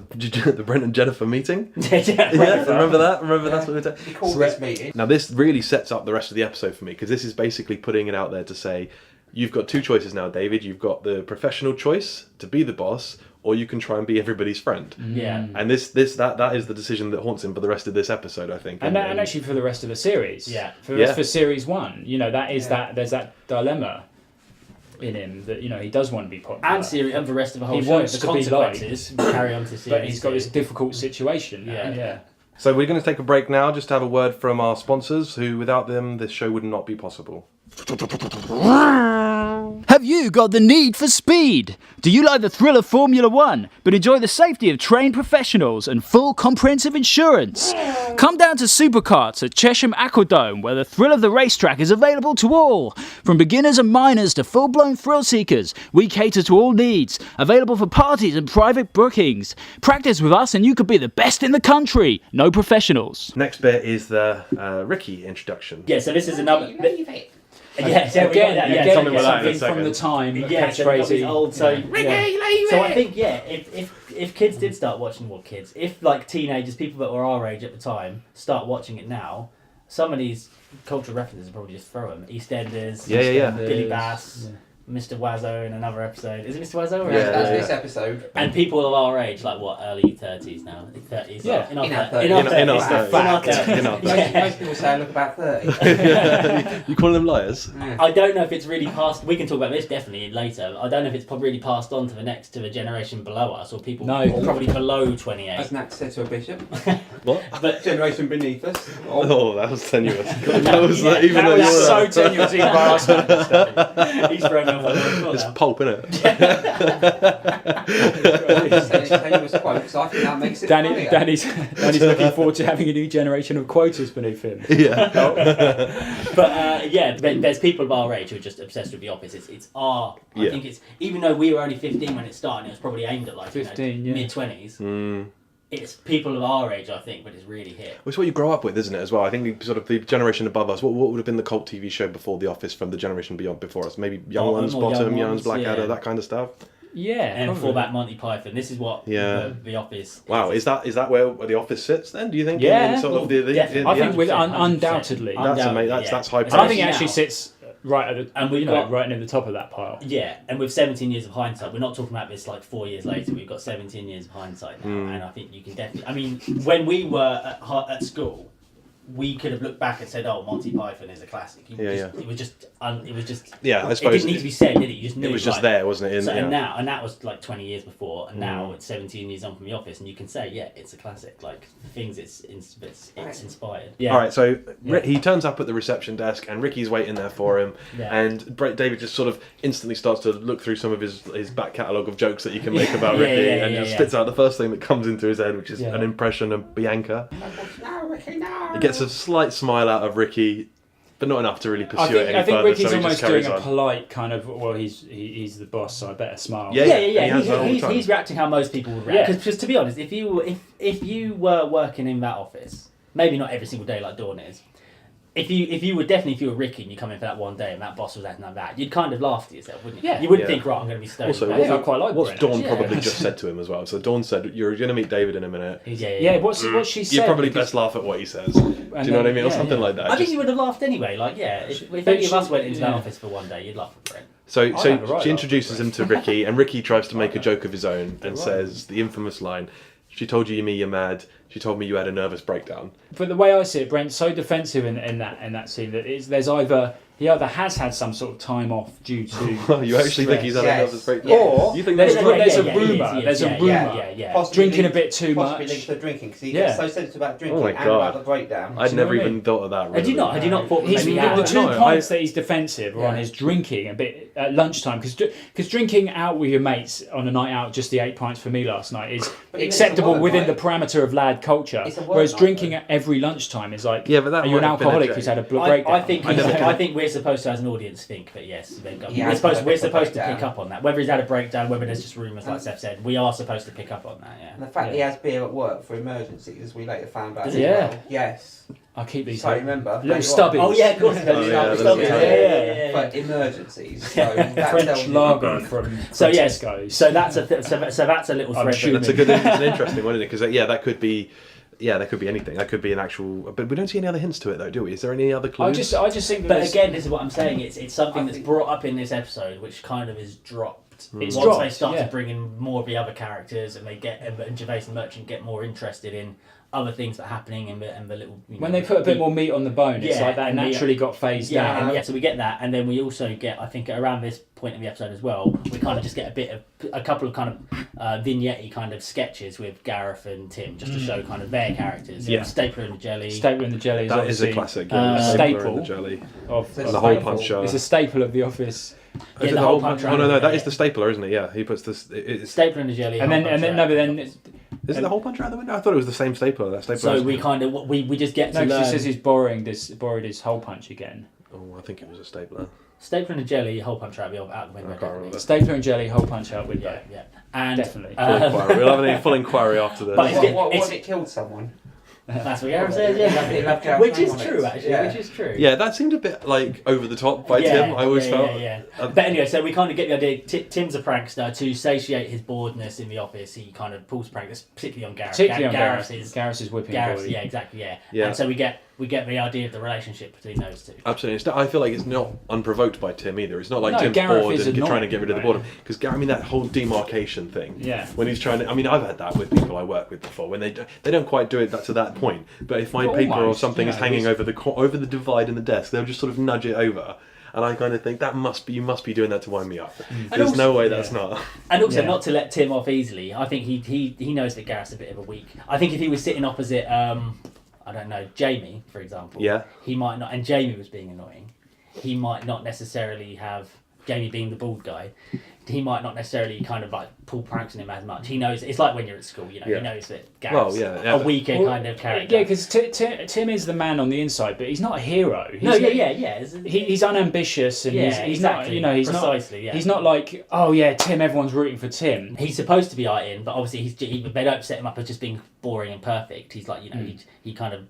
Brent and Jennifer meeting. Yeah. Remember that? That's what we were talking. He called this meeting. Now this really sets up the rest of the episode for me because this is basically putting it out there to say you've got 2 choices now, David. You've got the professional choice to be the boss, or you can try and be everybody's friend. Yeah. And that is the decision that haunts him for the rest of this episode, I think. And actually for the rest of the series. Yeah. For series 1, that is that there's that dilemma in him that he does want to be popular. And the rest of the whole He show, wants the to be consequences carry on to series. But he's got this difficult situation. Yeah. So we're going to take a break now, just to have a word from our sponsors, who without them, this show would not be possible. Have you got the need for speed? Do you like the thrill of Formula One, but enjoy the safety of trained professionals and full comprehensive insurance? Come down to Supercarts at Chesham Aquadome, where the thrill of the racetrack is available to all. From beginners and minors to full-blown thrill seekers, we cater to all needs. Available for parties and private bookings. Practice with us and you could be the best in the country. No professionals. Next bit is the Ricky introduction. Yeah, so this is another. Again, something like that in a from second. the time catchphrase old. So Yeah. So I think if kids did start watching if like teenagers, people that were our age at the time, start watching it now, some of these cultural references are probably just throw them. EastEnders, Billy Bass, Mr. Wazzo in another episode. Is it Mr. Wazzo? Or That's this episode. And people of our age, like what, early 30s now? 30s? Yeah. In our 30s. Most people say I look about 30. You calling them liars? I don't know if it's really passed. We can talk about this definitely later. I don't know if it's probably really passed on to the generation below us, or people or probably below 28. As Nat said to a bishop. What? But Generation beneath us. Oh, that was tenuous. That was even that though was you were so tenuous even by our standards. he's thrown me off the it's now. pulp, isn't it? Tenuous quotes. I think that makes it funnier. Danny's looking forward to having a new generation of quoters beneath him. Yeah. But there's people of our age who are just obsessed with The Office. It's I think it's, even though we were only 15 when it started, it was probably aimed at like 15, mid-20s. It's people of our age, I think, but it's really hit. Well, it's what you grow up with, isn't it, as well? I think the generation above us, what would have been the cult TV show before The Office from the generation before us? Maybe Young Ones, Bottom, Young Ones, Blackadder, that kind of stuff? Yeah, and probably. for that Monty Python. This is what the Office. Wow, is that where the Office sits then? Do you think? Yeah. In sort of the Definitely. I think with 100%. undoubtedly. That's amazing. That's high And praise. I think it now- actually sits right at the, And we've you know, got- right near the top of that pile. Yeah, and with 17 years of hindsight, we're not talking about this like 4 years later. We've got 17 years of hindsight now, and I think you can definitely. I mean, when we were at school, we could have looked back and said, "Oh, Monty Python is a classic." It was just. It was just. Yeah, I It suppose didn't need to be said, did it? You just knew. it was just like- there, wasn't it? So, and that was like 20 years before, and now it's 17 years on from The Office, and you can say, yeah, it's a classic. Like the things it's inspired. Yeah. All right, so Yeah. he turns up at the reception desk, and Ricky's waiting there for him. Yeah. And David just sort of instantly starts to look through some of his back catalogue of jokes that you can make about Yeah, Ricky, yeah, and yeah, just yeah. spits out the first thing that comes into his head, which is Yeah. an impression of Bianca. No, Ricky, no. He gets a slight smile out of Ricky, but not enough to really pursue it any I think further. Ricky's so he almost just carries doing a on. polite kind of. Well, he's the boss, so I better smile. Yeah, Yeah, he has that all the time. he's reacting how most people would Yeah. react. Because to be honest, if you were working in that office, maybe not every single day like Dawn is. If you were Ricky and you come in for that one day and that boss was acting like that, you'd kind of laugh to yourself, wouldn't you? Yeah. You wouldn't Yeah. think, right, I'm going to be stoned. Also, Yeah, I quite like what's Brent, Dawn actually. probably Yeah. just said to him as well? So Dawn said, "You're going to meet David in a minute. Yeah, what she said. You probably because- best laugh at what he says." Do you know what I then- mean, or yeah, something yeah. like that? I think Just- you would have laughed anyway. Like, yeah, if But any of us she- went into that yeah. office for one day, you'd laugh at Brent. So have a right she laugh introduces at him to Ricky, and Ricky tries to make a joke of his own and says the infamous line, "She told you you're mad. She told me you had a nervous breakdown." But the way I see it, Brent's so defensive in that scene that he either has had some sort of time off due to. You actually think he's had a Yes. nervous breakdown? Or You think there's that's Yeah, there's a yeah, he is, rumor. he is. There's a Yeah, rumor. yeah. Possibly Drinking a linked- bit too possibly much. linked to drinking because he Yeah. gets so sensitive about drinking Oh my and God. about the breakdown. I'd Do you know never what I even mean? thought of that. Really. Had you not thought He's, maybe the that? two No, points that he's defensive are on Yeah. his drinking a bit at lunchtime because drinking out with your mates on a night out, just the 8 pints for me last night, is But even acceptable it's a work within the night. parameter of lad culture. It's a work Whereas night, drinking though. at every lunchtime is like, Yeah, but that are you an might have been a alcoholic joke. who's had a breakdown? I think we're supposed to, as an audience, think that yes, He we're has supposed had a we're bit of a supposed to breakdown. pick up on that. Whether he's had a breakdown, whether there's just rumours, like Seth said, we are supposed to pick up on that. And Yeah. the fact he Yeah. has beer at work for emergencies, as we later found out. Does as he? Yeah. well. Yes. I keep these So remember. little later on. stubbies. Oh yeah, of course. Oh, yeah, Stop there's it. a- For emergencies. So that French tells you- lager from So yes, Tesco's. so that's a little I'm thread. assuming. That's it's an interesting one, isn't it? Because that could be. Yeah, that could be anything. That could be an actual. But we don't see any other hints to it, though, do we? Is there any other clues? I just think that But there's- again, this is what I'm saying. It's something I that's think- brought up in this episode, which kind of is dropped. It's Once dropped, they start yeah. to bring in more of the other characters, and and Gervais and Merchant get more interested in other things that are happening and the little. when they put a bit more meat on the bone, it's Yeah, like that and the- naturally got phased Yeah, out. and so we get that, and then we also get, I think, around this point in the episode as well, we kind of just get a couple of kind of vignette kind of sketches with Gareth and Tim, just to show kind of their characters. Yeah. Stapler and the Jelly. Stapler and the Jelly is that is a obviously classic. Uh, Stapler staple. and the jelly. of The And the hole staple. puncher. it's a staple of the Office. Yeah, Is it the hole puncher. Oh no, Yeah. that is the stapler, isn't it? Yeah, he puts this. It's, Stapler and the Jelly. And then no, but then is it the hole puncher out the window? I thought it was the same stapler. That stapler. So is- we kind of we just get no, to 'cause learn. he says he's borrowed his hole punch again. Oh, I think it was a stapler. Stapler and the Jelly, hole puncher out the window. I can't definitely. remember. Stapler and Jelly hole punch out window. Yeah, yeah, and Definitely. Full inquiry. We'll have a full inquiry after this. But it's- What if it killed someone? that's what Gareth says. He left Yeah, Gareth's which name is on true it. actually. Yeah. Which is true. Yeah, that seemed a bit like over the top by Tim. I always felt. Yeah. But anyway, so we kind of get the idea. Tim's a prankster. To satiate his boredness in the office, he kind of pulls prank. That's particularly on Gareth. Particularly on Gareth Gareth. is Gareth is whipping Gareth. boy. Yeah, exactly. Yeah. Yeah. And so we get the idea of the relationship between those two. Absolutely. I feel like it's not unprovoked by Tim either. It's not like No, Tim's Gareth bored is and trying to annoying, get rid of the right? boredom. Because I mean that whole demarcation thing. Yeah. When he's trying to, I mean, I've had that with people I work with before. When they don't quite do it to that point. But if my But paper or almost, something you is know, hanging it's- over the divide in the desk, they'll just sort of nudge it over. And I kind of think you must be doing that to wind me up. There's also- no way that's not. And also, Yeah. not to let Tim off easily, I think he knows that Gareth's a bit of a weak. I think if he was sitting opposite, I don't know, Jamie, for example, Yeah. he might not, and Jamie was being annoying, he might not necessarily have, Jamie being the bald guy, he might not necessarily kind of like pull pranks on him as much. He knows, it's like when you're at school, you know, Yeah. he knows that Gareth's Well, yeah. a weaker kind of character. Yeah, because Tim is the man on the inside, but he's not a hero. He's No, not- yeah. He's unambitious and Yeah, he's exactly. not. He's Precisely, not. yeah. He's not like, oh yeah, Tim. Everyone's rooting for Tim. He's supposed to be art in, but obviously they don't set him up as just being boring and perfect. He's like, he kind of,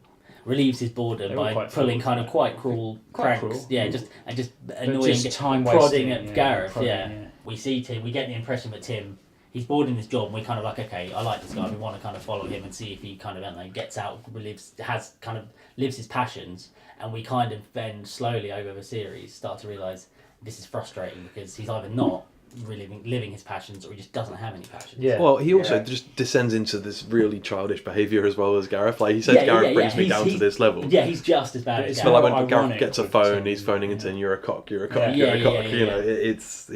relieves his boredom They were by quite pulling cruel, kind of quite cruel Quite pranks. cruel. Yeah, just annoying, just time prodding wasting, at yeah, Gareth. prodding, Yeah. yeah. We see Tim. We get the impression that Tim, he's bored in his job, and we kind of like, okay, I like this guy. We want to kind of follow him and see if he kind of, I don't know, gets out, lives his passions, and we kind of then slowly over the series start to realise this is frustrating because he's either not really living his passions or he just doesn't have any passions. Yeah. Well, he also just descends into this really childish behaviour as well as Gareth. Like he says, Gareth brings me down to this level. Yeah, he's just as bad as It's But Gareth. like when Gareth ironic gets a with phone, some- he's phoning and saying, "You're a cock, you're a cock, Yeah. you're a Yeah, cock." yeah, You yeah. know, it's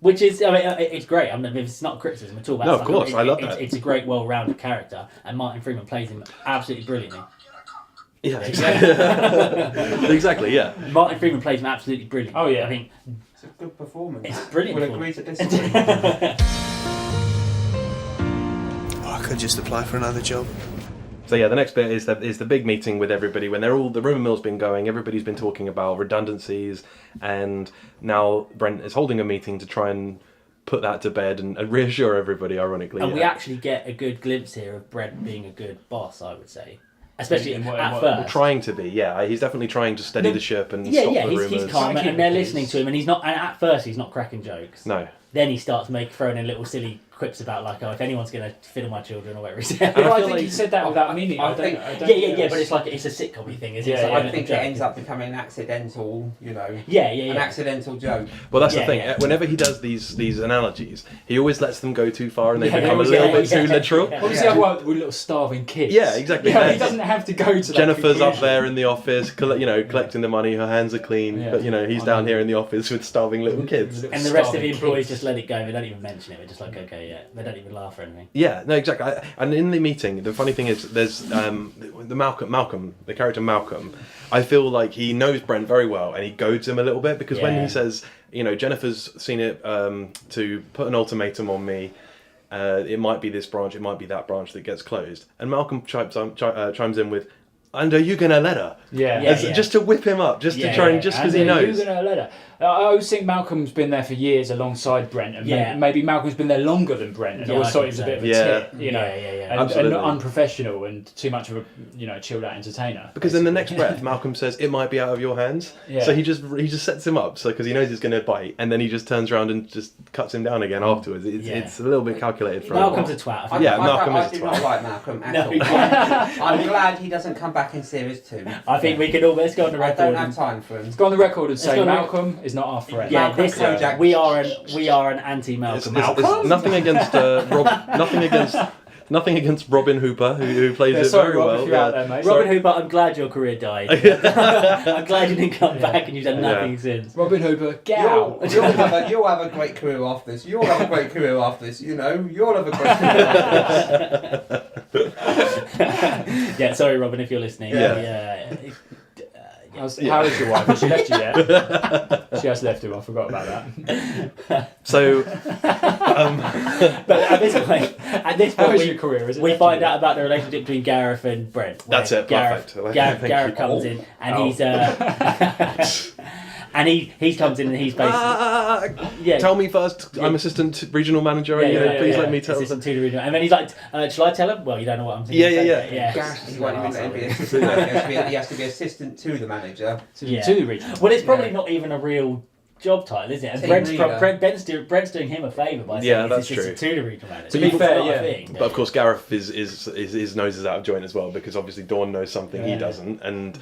Which is, I mean, it's great. I mean, it's not criticism at all. No, of course, I love that. It's a great, well-rounded character, and Martin Freeman plays him absolutely brilliantly. yeah, exactly, yeah. Martin Freeman plays him absolutely brilliantly. Oh, yeah. I think It's a good performance. it's brilliant. We'll agree to disagree. I could just apply for another job. So yeah, the next bit is the big meeting with everybody when the rumour mill's been going. Everybody's been talking about redundancies, and now Brent is holding a meeting to try and put that to bed and reassure everybody. Ironically, And we actually get a good glimpse here of Brent being a good boss, I would say. Especially In what- at what- first. trying to be. Yeah, he's definitely trying to steady the ship and stop the rumours. he's calm, Thank you, and they're because- listening to him, and he's not. And at first, he's not cracking jokes. No. Then he starts throwing in little silly quips about like, oh, if anyone's going to fiddle my children or whatever he said. Well, I feel think like- he said that without meaning. I I think- don't Yeah, but it's like it's a sitcom thing, isn't it? Yeah, It's like I a think it joke. ends up becoming accidental, you know. Yeah, An accidental joke. Well, that's Yeah, the thing. yeah. Whenever he does these analogies, he always lets them go too far and they Yeah, become a yeah, little yeah, bit too yeah. literal. Yeah. What was the other one with little starving kids? Yeah, exactly. Yeah, Yeah. he doesn't have to go to that Jennifer's up conclusion. there in the office, collecting the money. Her hands are clean, Yeah. but he's I down know. here in the office with starving little kids. And the rest of the Starving employees kids. just let it go. They don't even mention it. They're just like, okay, yeah. They don't even laugh or anything. Yeah, no, exactly. And in the meeting, the funny thing is, there's the Malcolm, the character Malcolm. I feel like he knows Brent very well, and he goads him a little bit because when Yeah. he says, Jennifer's seen it to put an ultimatum on me. It might be this branch, it might be that branch that gets closed, and Malcolm chimes in with, "And are you gonna let her?" Yeah. Yeah, yeah. Just to whip him up, just to Yeah, try yeah. and just because And he then knows. you're gonna let her. I always think Malcolm's been there for years alongside Brent, and Yeah. maybe Malcolm's been there longer than Brent, and Yeah, always I thought think he was a so. bit of a Yeah. tit, you know, Yeah. and Absolutely. not unprofessional and too much of a chilled out entertainer. Because in the next basically. breath, Malcolm says it might be out of your hands. Yeah. So he just sets him up, because he knows he's going to bite, and then he just turns around and just cuts him down again afterwards. It's a little bit calculated for Malcolm's a him. twat. I I, think. Yeah, I, Malcolm I, is I do twat. not like Malcolm at No, all. yeah. I'm glad he doesn't come back in series 2. I think we can all let's go on the I record. don't and- have time for him. Let's go on the record and say go on the Malcolm is not our friend. Yeah, Malcolm this Kojak. we are an anti-Malcolm. It's nothing against nothing against Robin Hooper, who plays Yeah, it sorry, very Rob, well. if you're out there, mate. Robin Sorry. Hooper, I'm glad your career died. I'm glad you didn't come back and you've done nothing since. Robin Hooper, get out. You'll have a great career after this. You'll have a great career after this. You'll have a great career after this. Yeah, sorry, Robin, if you're listening. Yeah. How is your wife? Has she left you yet? She has left you. I forgot about that. So But at this point, How is your career? Is it we left find you? out about the relationship between Gareth and Brent. where That's it, Gareth, perfect. Gareth, Thank Gareth you. comes in and Ow. he's and he comes in and he's basically yeah. Tell me first. I'm assistant regional manager. Please let me tell. Assistant to the regional. And then he's like, shall I tell him? Well, you don't know what I'm saying. Yeah. Gosh, he won't even let him be assistant manager. He has to be assistant to the manager. Yeah. To the region. Well, it's probably Yeah. not even a real job title, is it? And Team Brent's, leader. Brent's doing him a favour by saying Yeah, he's that's assistant true. to the regional manager. To be fair, It's not a yeah. thing. But of course, Gareth is his nose is out of joint as well, because obviously Dawn knows something he Yeah. doesn't, and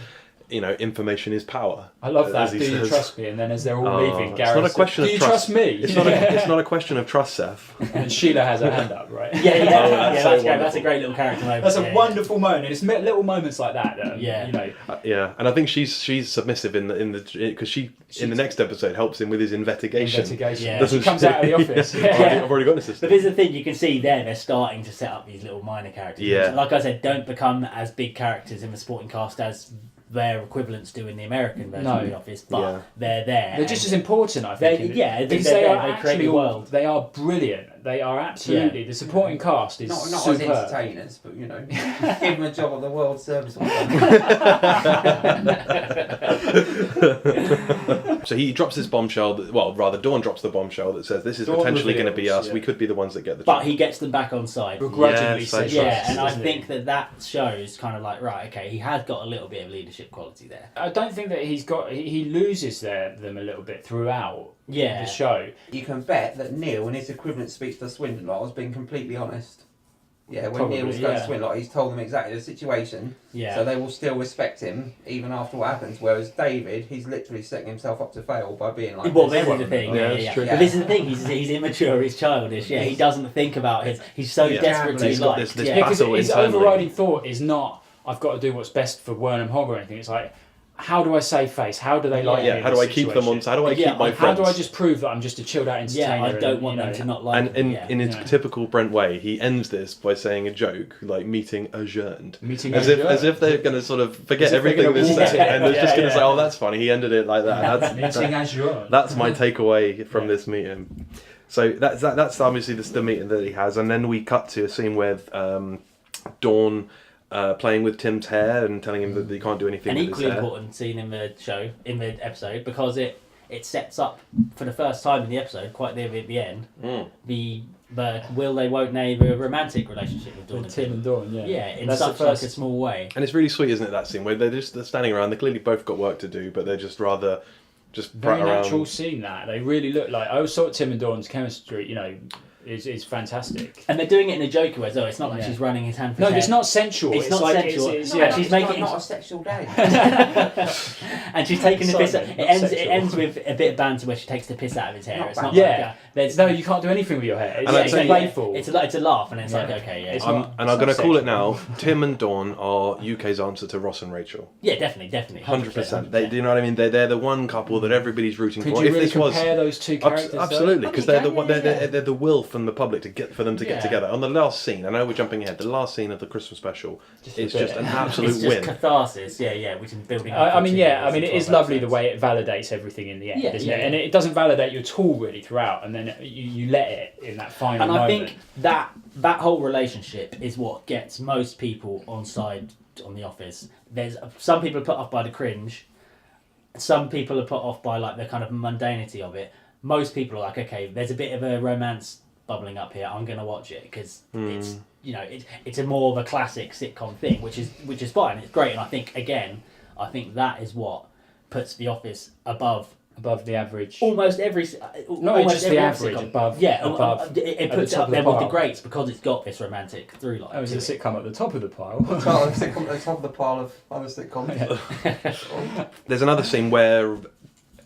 information is power. I love that. as he Do you says. trust me? And then as they're all Oh, leaving, it's Gareth not a says, question do of you trust. trust me? It's not a question of trust, Seth. And Sheila has her hand up, right? Yeah, that's that's so great. That's wonderful. a great little character moment. That's a yeah. wonderful moment. It's little moments like that. Yeah. Yeah, and I think she's submissive in the because she in the next episode helps him with his investigation. Yeah. She comes out of the office. Yeah. I've already got an But assistant. this is the thing, you can see there they're starting to set up these little minor characters. Yeah. Which, like I said, don't become as big characters in the supporting cast as their equivalents do in the American version No. of The Office, but Yeah. they're there. They're just as important, I think. Yeah, because they're they there, are they create actually the world. They are brilliant. They are absolutely. The supporting cast is Not as superb. entertainers, but give them a job at the World Service. So he drops this bombshell. Dawn drops the bombshell that says this is Dawn potentially going to be reveals, us. We could be the ones that get the But job. he gets them back on side. Begrudgingly Yes, says Yeah, yes, and I doesn't he? think that shows kind of like, right, okay, he has got a little bit of leadership quality there. I don't think that he loses them a little bit throughout Yeah. the show. You can bet that Neil, in his equivalent speech to Swindler, has been completely honest. Yeah, when Probably, Neil was going to yeah. Swindler, he's told them exactly the situation. Yeah. So they will still respect him even after what happens. Whereas David, he's literally setting himself up to fail by being like. Well, this. this is the thing. Yeah, Yeah, that's yeah. true. But this is the thing. He's immature. He's childish. Yeah, he doesn't think about his. He's so Yeah. desperate to He's be got liked. this Yeah. Because battle his internally. overriding thought is not, I've got to do what's best for Wernham Hogg or anything. It's like, how do I save face? How do they like me? Yeah, in how do this I keep them on? situation? How do I Yeah, keep my how How friends? do I just prove that I'm just a chilled out entertainer? Yeah, I don't and, want you them know, to not like And him. in his Yeah. typical Brent way, he ends this by saying a joke, like meeting adjourned. Meeting as adjourned. if they're going to sort of forget As if they're everything gonna they walk said, it. and they're just Yeah, going to say, yeah. "Oh, that's funny." He ended it like that. Meeting as you are. That's my takeaway from this meeting. So that's obviously the meeting that he has, and then we cut to a scene with Dawn playing with Tim's hair and telling him that he can't do anything An with equally his hair. important scene in the episode, because it sets up for the first time in the episode, quite near at the end, the will they won't they the romantic relationship with Dawn With and Tim and Dawn, yeah. Yeah, in That's such the like first- a small way. And it's really sweet, isn't it? That scene where they're standing around. They clearly both got work to do, but they're just rather just Very brat natural around. scene that. They really look like, I always thought Tim and Dawn's chemistry, is fantastic. And they're doing it in a jokey way as well. It's not like Yeah. she's running his hand for No, his it's head. not sensual. It's not like, sensual. It's, Yeah, yeah. she's making not a sexual day. And she's taking the piss. Sorry, It not ends. It sexual. ends with a bit of banter where she takes the piss out of his hair. Not It's not Yeah. like there's No, you can't do anything with your hair. It's, And I'd it's say- playful. It's a laugh, and it's like Yeah. okay, yeah, It's I'm- not- And I'm going to not call it sexual. now. Tim and Dawn are UK's answer to Ross and Rachel. yeah, definitely, 100%. They, do you know what I mean? They're the one couple that everybody's rooting Could for. you if really this was compare those two characters? though? absolutely, because I they're mean, the one. yeah. They're the will from the public for them to get Yeah. together. On the last scene, I know we're jumping ahead. The last scene of the Christmas special is a just bit. an absolute It's just win. catharsis. Yeah, which is building. Up I for mean, 2 yeah, years I mean, and it is 12 lovely the episodes. way it validates everything in the end, Yeah, isn't yeah, it? And yeah. it doesn't validate you at all really throughout, and then you let it in that final And I moment. think that whole relationship is what gets most people on side on The Office. There's some people are put off by the cringe, some people are put off by like the kind of mundanity of it. Most people are like, okay, there's a bit of a romance bubbling up here. I'm gonna watch it because it's it's a more of a classic sitcom thing, which is fine. It's great, and I think that is what puts The Office above above the average. almost every Not almost just every the other average, sitcom. above- yeah above, it at the puts it top up of the there with the pile. greats because it's got this romantic through line. Oh, it's a to it. sitcom at the top of the pile. Top of the pile of other sitcoms. There's another scene where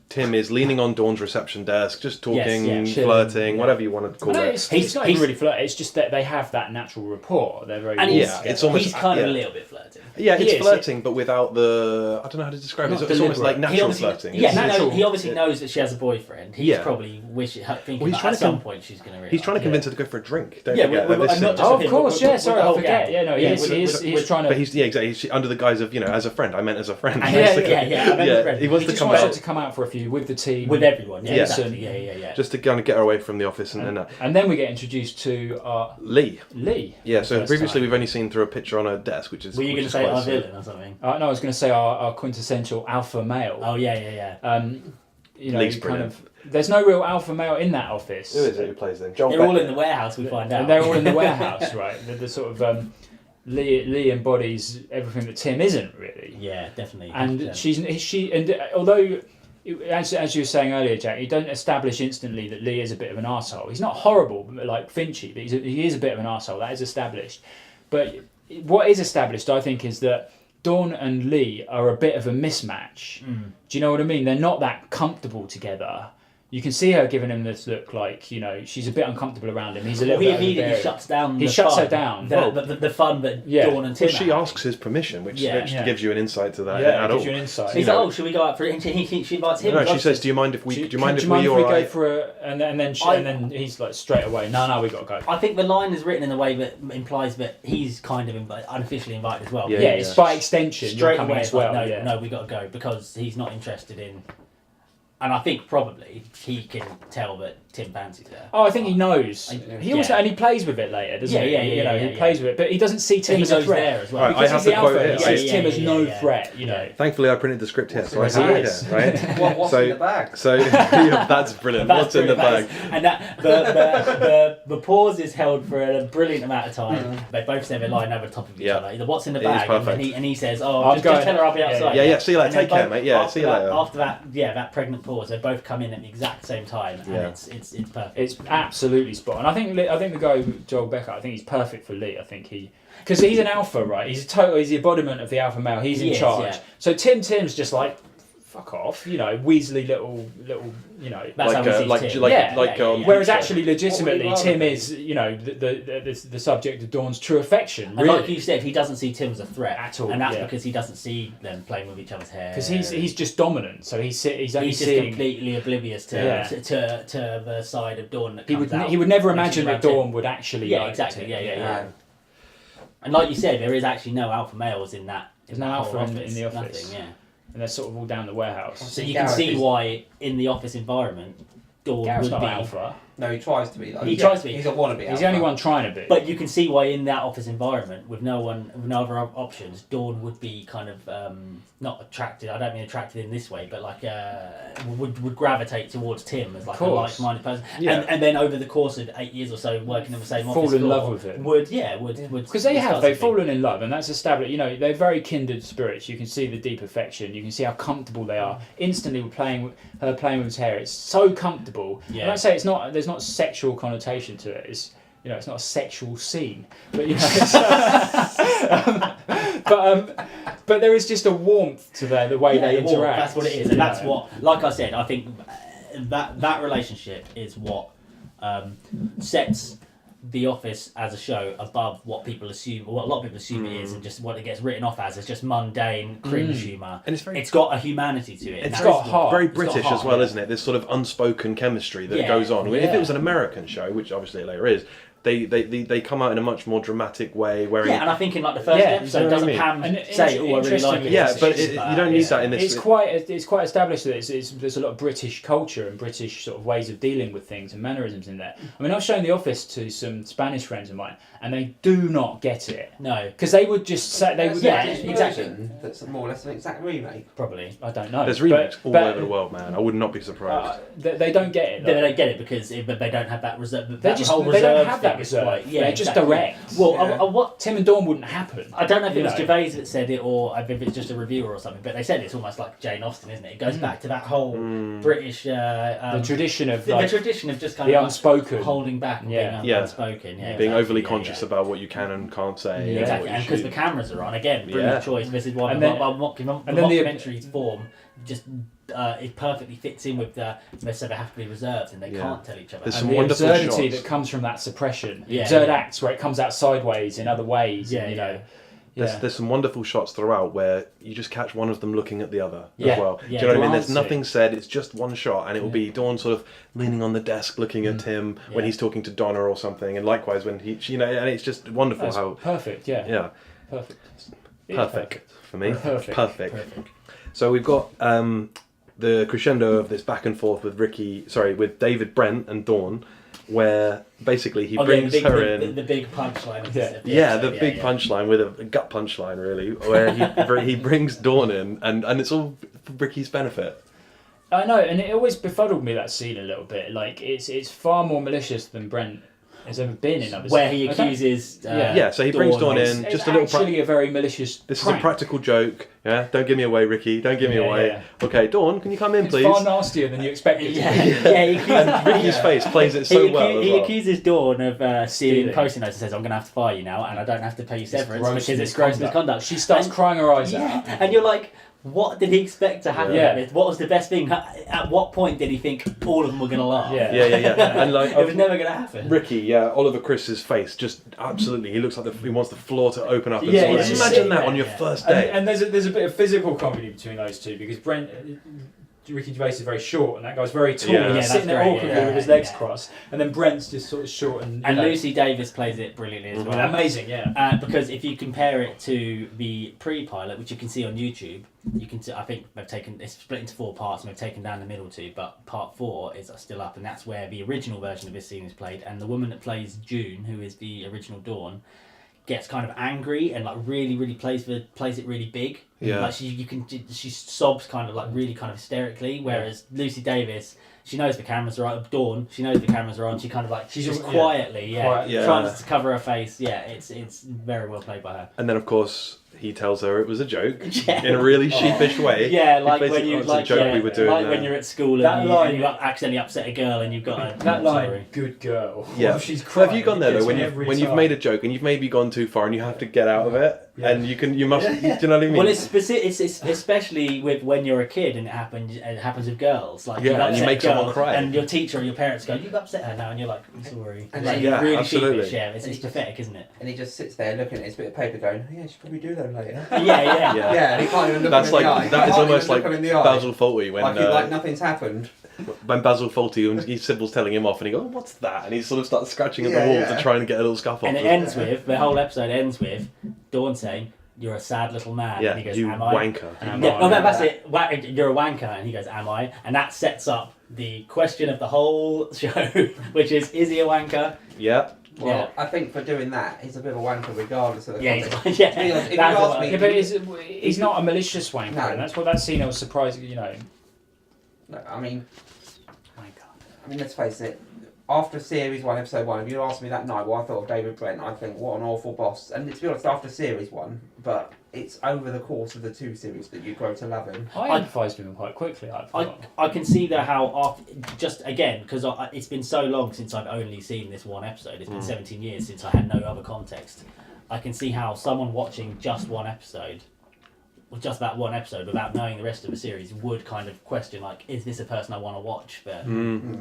Tim is leaning on Dawn's reception desk, just talking, Yes, yeah, flirting, yeah. whatever you want to call No, it. it's not even really flirty. It's just that they have that natural rapport. They're very And good he's, Yeah, together. it's almost- he's kind of yeah. a little bit flirting. Yeah, He it's is, flirting, but without the. I don't know how to describe it. Not It's almost like deliberate. He natural obviously, flirting. yeah, It's no, natural. he obviously knows that she has a boyfriend. He's Yeah. probably thinking Well, he's that trying at to some com- point she's going to realise. He's trying to convince her to go for a drink. Don't Yeah, forget with- that this and not is- just Oh, with of him, course, with- yeah. with Sorry, the I whole forget. gang. Yeah, no, Yeah, he's trying to. But he's exactly. Under the guise of as a friend. I meant as a friend. And Yeah, yeah, I meant Yeah, the friend. he wants He to just come wants her out to come out for a few with the team, with everyone. Yeah, Yeah. exactly. Yeah. just to kind of get her away from the office and that. and then we get introduced to Lee. Lee. Yeah. So First previously time. we've only seen through a picture on her desk, which is. Were you going to say our villain or something? No, I was going to say our quintessential alpha male. Oh yeah. Lee's kind brilliant. of. There's no real alpha male in that office. Who is it who plays them? Joel They're all Beckett. in the warehouse. We find out. And they're all in the warehouse, right? The sort of Lee embodies everything that Tim isn't really. Yeah, definitely. And 100%. although, as you were saying earlier, Jack, you don't establish instantly that Lee is a bit of an arsehole. He's not horrible like Finchy, but he is a bit of an arsehole. That is established. But what is established, I think, is that Dawn and Lee are a bit of a mismatch. Do you know what I mean? They're not that comfortable together. You can see her giving him this look like, she's a bit uncomfortable around him. He's a little he bit immediately overbearing. shuts down. He the shuts fun, her down. The fun that Yeah. Dawn and Tim. Well, she are having. asks his permission, which Yeah. gives you an insight to that. Yeah, at it gives all. you an insight. He's like, oh, should we go out for it? And she invites him. No, she Ross says, "Do you mind if we? Do Do you mind if we all go right?" for a? And then he's like straight away. No, we got to go. I think the line is written in a way that implies that he's kind of unofficially invited as well. Yeah, Yeah, it's by extension. Straight you're coming away, as it's like, well. no, we got to go because he's not interested in And I think probably he can tell that Tim fancies her. Oh, I think he knows. He also, Yeah. and he plays with it later, doesn't he? Yeah, You know, yeah, he plays with it, but he doesn't see Tim He as a goes threat. there as well. Right, I Because have he's the to quote alpha, it. he sees Yeah, Tim yeah, as yeah, no yeah. threat, you know. Thankfully, I printed the script here, so I Yes, have he it is. here, right? What's So- in the bag? So yeah, that's brilliant. What's in the bag? And that the pause is held for a brilliant amount of time. They both say they're lying over the top of each Yeah. other. Either what's in the It is bag, perfect. and he says, "Oh, I'm just going. tell her I'll be Yeah, outside." Yeah, see you later. And then Take care, both- mate. Yeah, after see you that- later. After that pregnant pause, they both come in at the exact same time, and Yeah. it's perfect. It's absolutely spot on. I think the guy Joel Becker, I think he's perfect for Lee. I think because he's an alpha, right? He's the embodiment of the alpha male. He's in He is, charge. yeah. So Tim's just like, fuck off, you know, Weasley little, you know. That's how he sees Tim. Whereas actually, legitimately, What would he Tim rather is, you know, the subject of Dawn's true affection. And Really, like you said, he doesn't see Tim as a threat At all, and that's yeah. because he doesn't see them playing with each other's hair. because he's just dominant. So he's only He's just seeing. completely oblivious to, Yeah. to the side of Dawn that He comes would out he would never when she's imagine that around Tim. Dawn would actually. Yeah, like exactly. Tim. Yeah. And like you said, there is actually no alpha males in that. There's in no that alpha whole in the office. Nothing, yeah. And they're sort of all down the warehouse. So you can see Gareth is- why in the office environment, Dawn Gareth's would not be alpha. No, he tries to be though. He tries to be. He's a wannabe. He's the only one trying to be. But you can see why in that office environment, with no other options, Dawn would be kind of not attracted. I don't mean attracted in this way, but like would gravitate towards Tim as like a course. like-minded person. Yeah. And then over the course of 8 years or so, working in the same office, Fall in floor, love with him. Would Because they've something. fallen in love, and that's established. You know, they're very kindred spirits. You can see the deep affection. You can see how comfortable they are. Instantly, with playing with his hair, it's so comfortable. Yeah. And I say there's not sexual connotation to it. It's it's not a sexual scene, but it's, but there is just a warmth to the way they well, interact. that's what it is, and that's what, like I said, I think that relationship is what sets The Office as a show above what people assume, or what a lot of people assume it is, and just what it gets written off as just mundane cringe humour. And it's got a humanity to it. It's and got that's heart. very it's got British heart, as well, yeah. isn't it? This sort of unspoken chemistry that Yeah, goes on. If yeah. it was an American show, which obviously it later is, they come out in a much more dramatic way. Where Yeah, and I think in like the first Yeah, episode, you know what I doesn't mean? Pam And say, "Oh, I really like it"? yeah, but It's just, you don't need that in this. It's quite established that there's a lot of British culture and British sort of ways of dealing with things and mannerisms in there. I mean, I've shown The Office to some Spanish friends of mine, and they do not get it No, because they would just say they would. Yeah, exactly. That's more or less an exact remake. probably. I don't know. There's remakes all but, over the world, man. I would not be surprised. They don't get it. They though. don't get it because they don't have that reserve. They That just whole they reserve don't have that thing is reserve. quite- yeah, They're just exactly. direct. Well, Yeah. what Tim and Dawn wouldn't happen. I don't know if it was know. Gervais that said it or if it's just a reviewer or something, but they said it's almost like Jane Austen, isn't it? It goes back to that whole British The tradition of the like, tradition of just kind the of unspoken. holding back and Yeah. being Yeah. unspoken. Yeah, Being exactly, overly yeah, conscious yeah. about what you can and can't say. Yeah. and Exactly, what and you because the should. cameras are on again, brilliant Yeah. choice. This is one And the then- and then the- mockumentary's form just it perfectly fits in with they said they have to be reserved and they Yeah. can't tell each other. There's And some the wonderful absurdity shots. that comes from that suppression. Yeah, Absurd yeah. acts where it comes out sideways in other ways. Yeah, and, yeah. There's some wonderful shots throughout where you just catch one of them looking at the other Yeah. as well. Yeah, Do you know what I mean? There's glancing. nothing said. It's just one shot, and it will be Dawn sort of leaning on the desk, looking at Tim when Yeah. he's talking to Donna or something, and likewise when he, and it's just wonderful That's how, perfect. Yeah. yeah, Perfect. perfect for me, Perfect. perfect. So we've got the crescendo of this back and forth with with David Brent and Dawn, where basically he brings her in. The big punchline. Of Yeah. this, Yeah, the episode, big punchline with a gut punchline, really, where he brings Dawn in, and it's all for Ricky's benefit. I know, and it always befuddled me, that scene, a little bit. Like it's far more malicious than Brent has ever been in other Where scenes. he I don't- accuses. Yeah, so he brings Dawn in, It's just a little. actually a very malicious. This is prank. a practical joke. Yeah, don't give me away, Ricky. Don't give me Yeah, away. yeah. Okay, Dawn, can you come in, It's please? far nastier than you expected. Yeah, yeah. He accuses, And Ricky's face plays it so well as he well. accuses Dawn of stealing Stealing. posting notes and says, "I'm going to have to fire you now, and I don't have to pay you severance gross because it's gross misconduct." She starts And- crying her eyes Yeah, out. and you're like, what did he expect to happen? Yeah. What was the best thing? At what point did he think all of them were going to laugh? Yeah. Yeah. And like It was never going to happen. Ricky, yeah, Oliver Chris's face, just absolutely. He looks like he wants the floor to open up. And Yeah, so he's just just imagine sitting that there, on your yeah. first day. And there's a bit of physical comedy between those two because Ricky Gervais is very short, and that guy's very tall. Yeah. And Yeah, he's sitting that's there great, awkwardly yeah. with his legs Yeah. crossed, and then Brent's just sort of short and. And Lucy Davis plays it brilliantly as well. Amazing, yeah. Because if you compare it to the pre-pilot, which you can see on YouTube, you can see, I think it's split into 4 parts and they've taken down the middle 2, but part 4 is still up, and that's where the original version of this scene is played. And the woman that plays June, who is the original Dawn, gets kind of angry and like really plays it really big. Yeah. Like she sobs kind of like really kind of hysterically, whereas Lucy Davis, she knows the cameras are on. Dawn, she knows the cameras are on. She kind of like she's just quietly, trying to cover her face. Yeah, it's very well played by her. And then of course he tells her it was a joke Yeah. in a really sheepish way. Yeah, He like basically, when you "Oh, it's a like joke we were doing like there." when you're at school That and line- you accidentally upset a girl and you've got a That line, sorry. good girl. Yeah. Well, she's So crying. have you gone there It though gets when me you every when you've time. made a joke and you've maybe gone too far and you have to get out of it and you must do you know what I mean? Well, it's especially with when you're a kid and it happens with girls. Like Yeah, you and you upset make a girl someone cry. and your teacher or your parents go, "You've upset her now," and you're like, "I'm sorry." And Like, then- you're Yeah, really absolutely. sheepish. Yeah, it's pathetic, isn't it? And he just sits there looking at his bit of paper going, yeah, you should probably do that later. Yeah. Yeah. Yeah, and he can't even look That's him in like the eye. that He is can't almost even like look him in the eye. Basil Fawlty Like nothing's happened. when Basil Fawlty and Sybil's telling him off and he goes, oh, "What's that?" and he sort of starts scratching at the Yeah, wall yeah. to try and get a little scuff off. And it ends with the whole episode ends with Dawn saying, "You're a sad little man." Yeah, and he goes, you "Am I?" wanker. Am Yeah, I? well, that's it. You're a wanker, and he goes, "Am I?" And that sets up the question of the whole show, which is he a wanker? Yeah. Well, Yeah. I think for doing that, he's a bit of a wanker regardless of the Yeah, context. yeah. If you That's ask what- me- Yeah, but he's not a malicious wanker, No. and that's what that scene I was surprised. No, I mean, Wanker. let's face it. After series 1, episode 1, if you asked me that night what I thought of David Brent, I'd think, what an awful boss. And to be honest, after series 1, but it's over the course of the 2 series that you grow to love him. I empathised with him quite quickly. I can see that how after, just again because it's been so long since I've only seen this one episode. It's been 17 years since I had no other context. I can see how someone watching just one episode, or just that one episode, without knowing the rest of the series, would kind of question like, is this a person I want to watch? But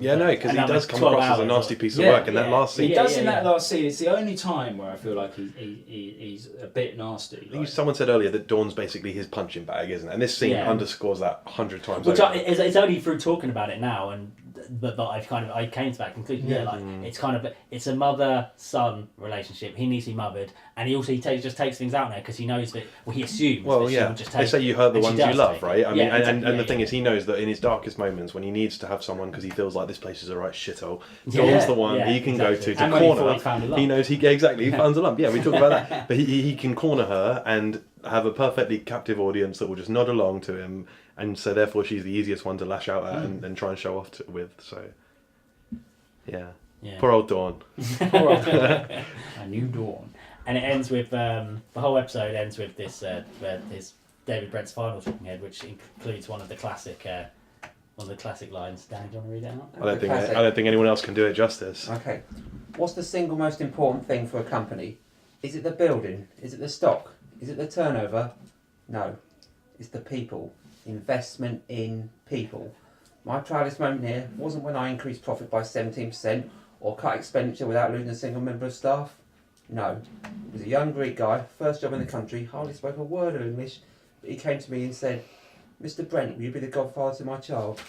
Yeah, no, because he Another does come 12 across as a hours nasty or- piece of Yeah, work in that yeah. last He scene. does in yeah. that last scene. It's the only time where I feel like he's a bit nasty. I think someone said earlier that Dawn's basically his punching bag, isn't it? And this scene Yeah. underscores that 100 times which over. it's only through talking about it now, and but I came to that conclusion. Yeah, like it's a mother-son relationship. He needs to be mothered, and he just takes things out there because he knows that. Well, he assumes. Well, that she yeah. will just They take say you hurt the and she ones you does love, take right? I mean, Yeah, exactly, and the yeah, thing yeah. is, he knows that in his darkest moments, when he needs to have someone because he feels like this place is a right shithole, Yeah. Dawn's the one Yeah, he can exactly. go to And when he corner thought her. he found a lump. He knows he finds a lump. Yeah, we talk about that. But he can corner her and have a perfectly captive audience that will just nod along to him, and so therefore she's the easiest one to lash out at and try and show off with. So, yeah. Yeah. Poor old Dawn. A new dawn. And it ends with the whole episode ends with this David Brent's final talking head, which includes one of the classic lines. Dan, do you want to read it out? I don't think anyone else can do it justice. Okay. What's the single most important thing for a company? Is it the building? Is it the stock? Is it the turnover? No. It's the people. Investment in people. My proudest moment here wasn't when I increased profit by 17% or cut expenditure without losing a single member of staff. No. It was a young Greek guy, first job in the country, hardly spoke a word of English, but he came to me and said, "Mr. Brent, will you be the godfather to my child?"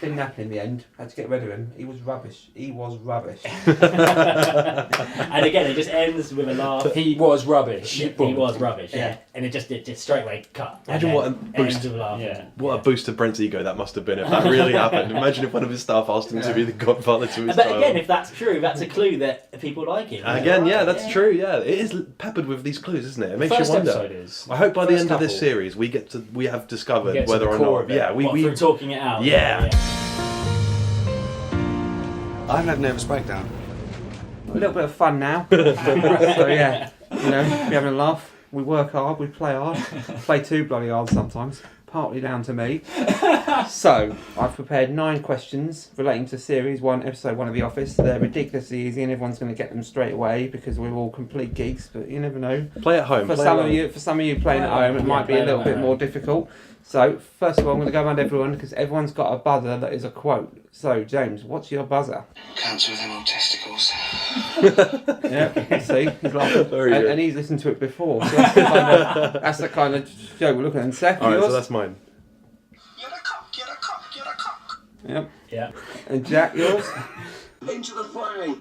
Didn't happen in the end. Had to get rid of him. He was rubbish. And again, it just ends with a laugh. He was rubbish. He was rubbish, yeah. And it just straight away cut. Imagine And what then a boost- ends with a laugh. Yeah. What a boost to Brent's ego that must have been if that really happened. Imagine if one of his staff asked him to be the godfather to his But child. again, if that's true, that's a clue that people like him. Again, yeah, that's true. Yeah, it is peppered with these clues, isn't it? It makes First you wonder. episode is. I hope by the First end of this couple. series we have discovered We get to whether the or core not. of it. Yeah, What, we through talking it out. Yeah. I haven't had a nervous breakdown. A little bit of fun now. So yeah, we're having a laugh. We work hard, we play hard. Play too bloody hard sometimes. Partly down to me. So, I've prepared 9 questions relating to Series 1, Episode 1 of The Office. They're ridiculously easy and everyone's going to get them straight away because we're all complete geeks, but you never know. play at home. For play some alone. of you playing at home, it might be a little bit more difficult. So, first of all, I'm going to go around everyone because everyone's got a buzzer that is a quote. So, James, what's your buzzer? Cancer with them old testicles. Yeah, see, he's laughing. Very good. And he's listened to it before. So that's the kind of joke we're looking at. And Seth, All right, yours? so that's mine. Yep. Yeah. And Jack, yours? Into the fray.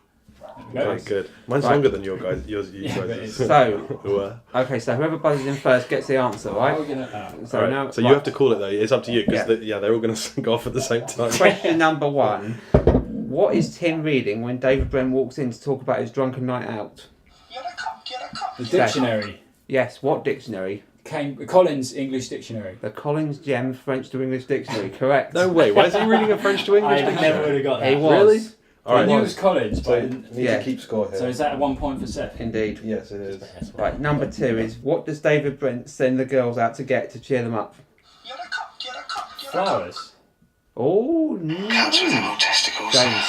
Very good. Mine's Right. longer than you guys. You but guys. it's- So, okay, so whoever buzzes in first gets the answer, right? We're gonna, So Alright, now, so you right, have to call it though. It's up to you because Yeah. they're all going to go off at the same time. Question number 1. What is Tim reading when David Brent walks in to talk about his drunken night out? the dictionary. Yes, what dictionary? Collins English Dictionary. The Collins Gem French to English Dictionary, correct. No way. Why is he reading a French to English I dictionary? never would have got that. He was. Really? All I right. knew it was Collins, So but you need Yeah. to keep score here. so is that a 1 point for Seth? Indeed. Yes, it is. Right, number 2 is what does David Brent send the girls out to get to cheer them up? Flowers. Oh, no. testicles. James.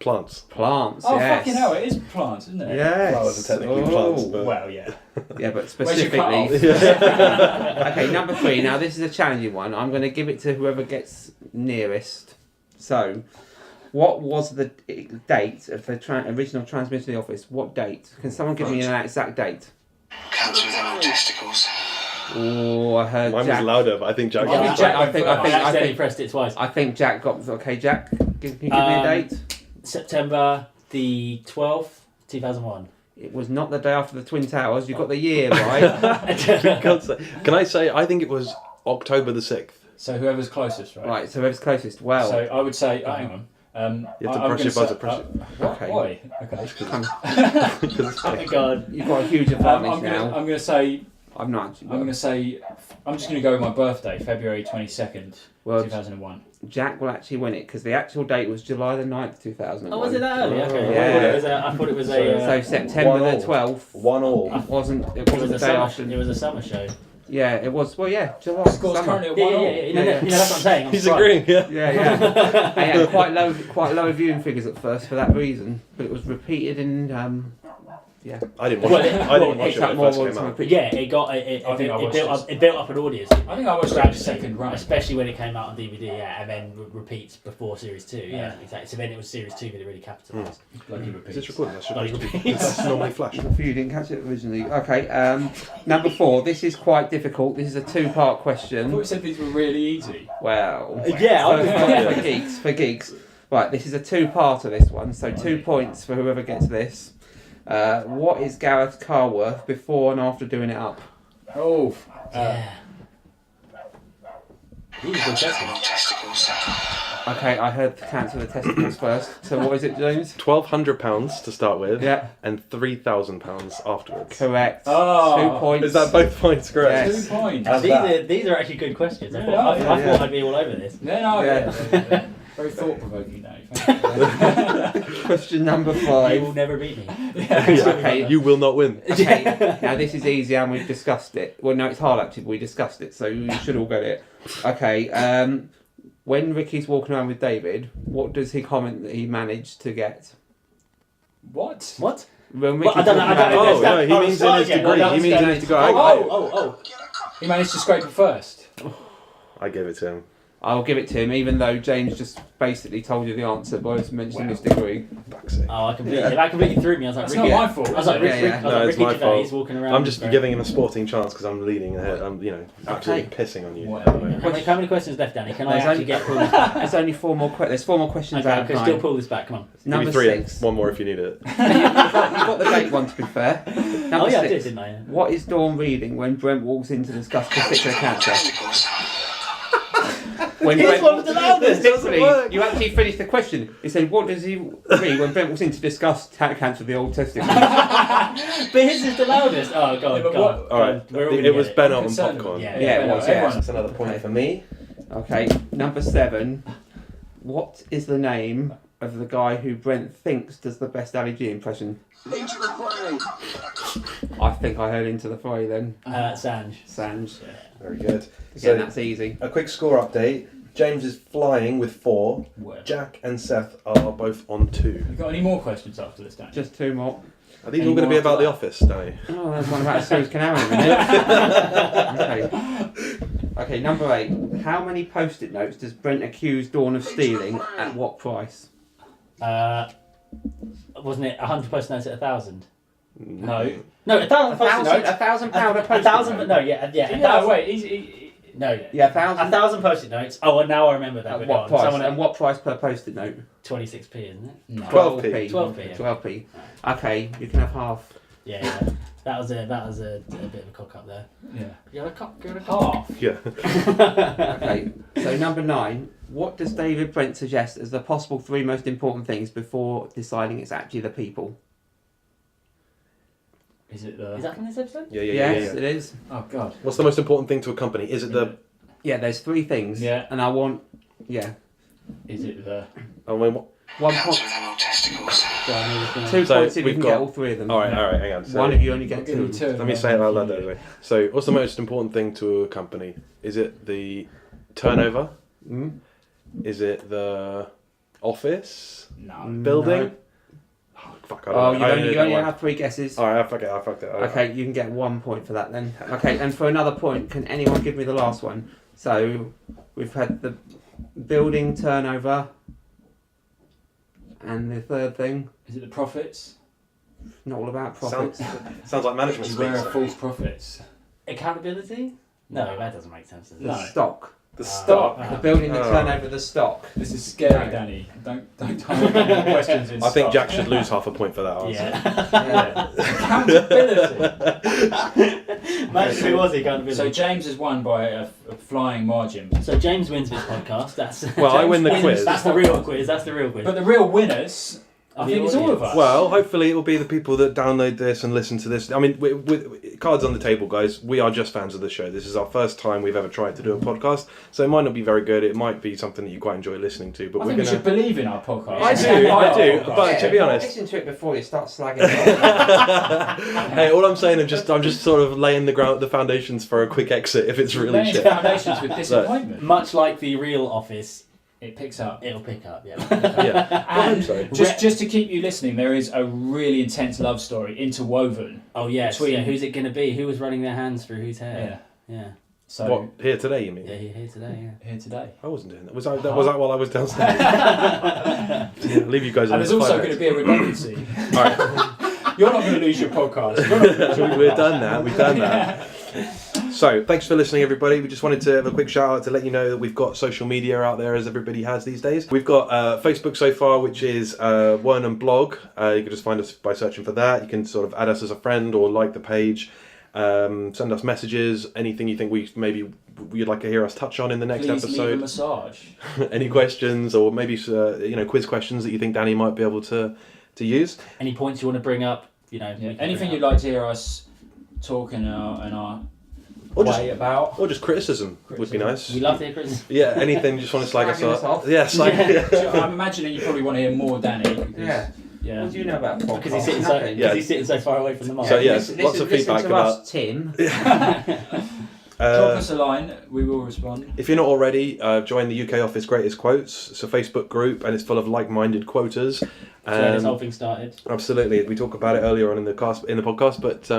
Plants. Plants, Oh yes. fucking hell! It is plants, isn't it? Yes. Flowers are technically Oh. plants, but Well, yeah. Yeah, but Where's your specifically. cut-off? Okay, number 3. Now, this is a challenging one. I'm going to give it to whoever gets nearest. So, what was the date of the original transmission of the office? What date? Can someone give me an exact date? Cancer with them testicles. Oh, I heard mine Jack. was louder, but I think Jack. Yeah, I Jack think- I went think- first. I think- I accidentally pressed it twice. I think Jack got. Okay, Jack, can you give me a date? September the 12th, 2001. It was not the day after the Twin Towers. You got the year right. Can I say? I think it was October the 6th. So whoever's closest, right? Right, so whoever's closest. Well, So I would say, hang on. You have to I'm press your gonna buzzer. say- Press it. what? Okay. Why? Okay. Because it's Oh my god. you've got a huge I'm advantage gonna, now. I'm gonna say, I'm not actually. I'm gonna say, I'm just gonna go with my birthday, February 22nd, Well, 2001. Jack will actually win it because the actual date was July the 9th, 2001. Oh, was it that early? Okay. Yeah. I thought it was So a. So September the 12th 1-1. wasn't. It it was wasn't a the day summer. after. It was a summer show. Yeah, it was. Well, yeah, July. Score's Summer. currently at Yeah, 1 yeah, all. yeah. You know, that's what I'm saying. I'm He's surprised. agreeing. Yeah. Yeah, yeah. I had quite low viewing figures at first for that reason, but it was repeated in. Yeah. I didn't watch Well, it. I didn't watch Picked it up when it more first came votes and out. repeated. Yeah, it got it. I think I It watched built this. up. It built up an audience. I think I watched that second run. Especially when it came out on DVD, yeah, and then repeats before Series 2. Yeah, exactly. So then it was Series 2 that it really capitalised. Bloody Is repeats. this recording? That should Bloody be. repeats. That's normally flash. A few didn't catch it originally. Okay, number 4. This is quite difficult. This is a 2-part I thought question. you said these were really easy. Well, Yeah, for geeks. Right, this is a 2-parter. This one, so 2 points for whoever gets this. What is Gareth's car worth before and after doing it up? Oh, yeah. These are good testicles. Testicles. Okay, I heard cancel the testicles first. So what is it, James? £1,200 to start with, Yeah, and £3,000 afterwards. correct. Oh. 2 points. Is that both points correct? Yes. 2 points. These are actually good questions. I Yeah, thought, yeah, I thought I'd be all over this. No, no, Yeah. yeah. Very thought provoking, Dave. Question number You will 5. never beat me. Okay. You will not win. Okay, now this is easy and we've discussed it. Well, no, it's hard actually, but we discussed it, so you should all get it. Okay, when Ricky's walking around with David, what does he comment that he managed to get? What? What? When Well, I don't know. I don't Oh, understand. no, he means in his degree. He means in his degree. Oh. He managed to scrape it first. I gave it to him. I'll give it to him, even though James just basically told you the answer by mentioning his degree. Fuck's sake. Oh, that completely threw me. I was like, That's Ricky. not my fault. I was like, is Rick, it? Yeah, yeah. I was No, like, it's Ricky my Gervais fault. walking around. I'm just very- giving him a sporting chance because I'm leading ahead. I'm, absolutely pissing on you. Whatever. How many questions left, Danny? Can I There's actually only- get pulled this back? There's only 4 more questions. There's 4 more questions Okay, out I of can 9. still pull this back. Come on. Give Number me 3 6. and one more if you need it. You've got the date one, to be fair. Number Oh yeah, I 6. did, didn't I? Yeah. What is Dawn reading when Brent walks in to discuss testicular cancer? Testicles. When This Brent- one's the loudest. Literally, you actually finished the question. He said, "What does he read when Brent walks in to discuss cancer of the old testicles?" But his is the loudest. Oh god, Yeah, but god. what- All right. We're all gonna It get was it. Ben I'm on concerned. popcorn. Yeah, Yeah, it was. Yeah. Everyone- That's another point for me. Okay, number 7. What is the name of the guy who Brent thinks does the best Ali G impression? Into the fray. I think I heard Into the Fray then. Sanj. Sanj. Very good. Again, that's easy. A quick score update. James is flying with 4. Whatever. Jack and Seth are both on 2. You got any more questions after this, Dan? Just 2 more. Are these Any all going to be more about after The Office, Danny? Oh, there's one about Suez Canal in a minute. Okay, number 8. How many post-it notes does Brent accuse Dawn of stealing? At what price? Wasn't it 100 post notes at 1,000? No. No, 1,000 post notes. £1,000 a post-it £1,000, note? but no, yeah. Yeah, wait. No. Yeah, 1,000. 1,000 post-it notes. Oh, and now I remember that. At what price? And what price per post-it note? 26p, isn't it? No. 12p. 12p. Yeah. 12p. Okay, you can have half. Yeah. That was a bit of a cock up there. Yeah. You had a cock. Half. Yeah. Okay, so number 9. What does David Brent suggest as the possible 3 most important things before deciding it's actually the people? Is it the? Is that from this episode? Yeah. Yes, it is. Oh God. What's the most important thing to a company? Is it the? Yeah, there's 3 things. Yeah. And I want, yeah. Is it the? I mean, what? 1 Counts point. with them all testicles. 2 So points if you we've can got- get all 3 of them. All right. Hang on. So One of you only I'll get give you 2. two. let me say it out loud anyway. So, what's the most important thing to a company? Is it the turnover? Mm? Is it the office No. building? No. Oh, fuck! Oh, I don't you know only one. have 3 guesses. All right, I fucked it. Okay, you can get 1 point for that then. Okay, and for another point, can anyone give me the last one? So, we've had the building turnover, and the third thing, Is it the profits? not all about profits. Sounds like management Beware speak. of false profits. Accountability? No, that doesn't make sense, does it? The No. stock. The stock. The building, the Oh. turnover, the stock. This is scary, Danny. Don't ask any questions in I think stock. Jack should lose half a point for that answer. Yeah. Accountability. Imagine who was the accountability. So James has won by a flying margin. So James wins this podcast. That's Well, I win the James quiz. That's the real quiz. That's the real quiz. But the real winners, I The think, it's all of audience. us. Well, hopefully it will be the people that download this and listen to this. I mean, with cards on the table, guys, we are just fans of the show. This is our first time we've ever tried to do a podcast, so it might not be very good. It might be something that you quite enjoy listening to, but I we're think we going should believe in our podcast. I do, Yeah, I do, our podcast. but to be honest- Listen to it before you start slagging it off. Hey, all I'm saying is I'm just sort of laying the foundations for a quick exit if it's really Laying shit. foundations with disappointment. Much like the real Office, It picks up. it'll pick up. Yeah. Yeah, I hope so. Just to keep you listening, there is a really intense love story interwoven. Oh yes. Between- Yeah. Who's it going to be? Who was running their hands through whose hair? Yeah. So What here today? You mean? Yeah. You're here today. Yeah. here today. I wasn't doing that. Was that while I was downstairs? Yeah, I'll leave you guys. And on there's for also 5 going to minutes. be a redundancy. All right. You're not going to lose your podcast. You're not gonna lose your We've done that. We've done that. So, thanks for listening, everybody. We just wanted to have a quick shout out to let you know that we've got social media out there, as everybody has these days. We've got Facebook so far, which is Wernham Blogg. You can just find us by searching for that. You can sort of add us as a friend or like the page. Send us messages. Anything you think you'd like to hear us touch on in the next Please leave a episode. massage. Any questions or maybe quiz questions that you think Danny might be able to use. Any points you want to bring up? You know. Yeah. we can Anything bring you'd up. like to hear us talk in our Or just way about. Or just criticism would be nice. We love the criticism. Yeah, anything. Just want to slag us Slagging us off. off. Yeah, slag. I'm imagining you probably want to hear more Danny. Because, Yeah. Yeah. What do you know about podcasts? Because he's sitting Nothing. Yeah. sitting so far away from the mic. So, yes, lots of listen feedback to about- us, Tim. Drop us a line. We will respond. If you're not already, join the UK Office Greatest Quotes. It's a Facebook group and it's full of like-minded quoters. That's where this whole thing started. Absolutely, we talk about it earlier on in the podcast, but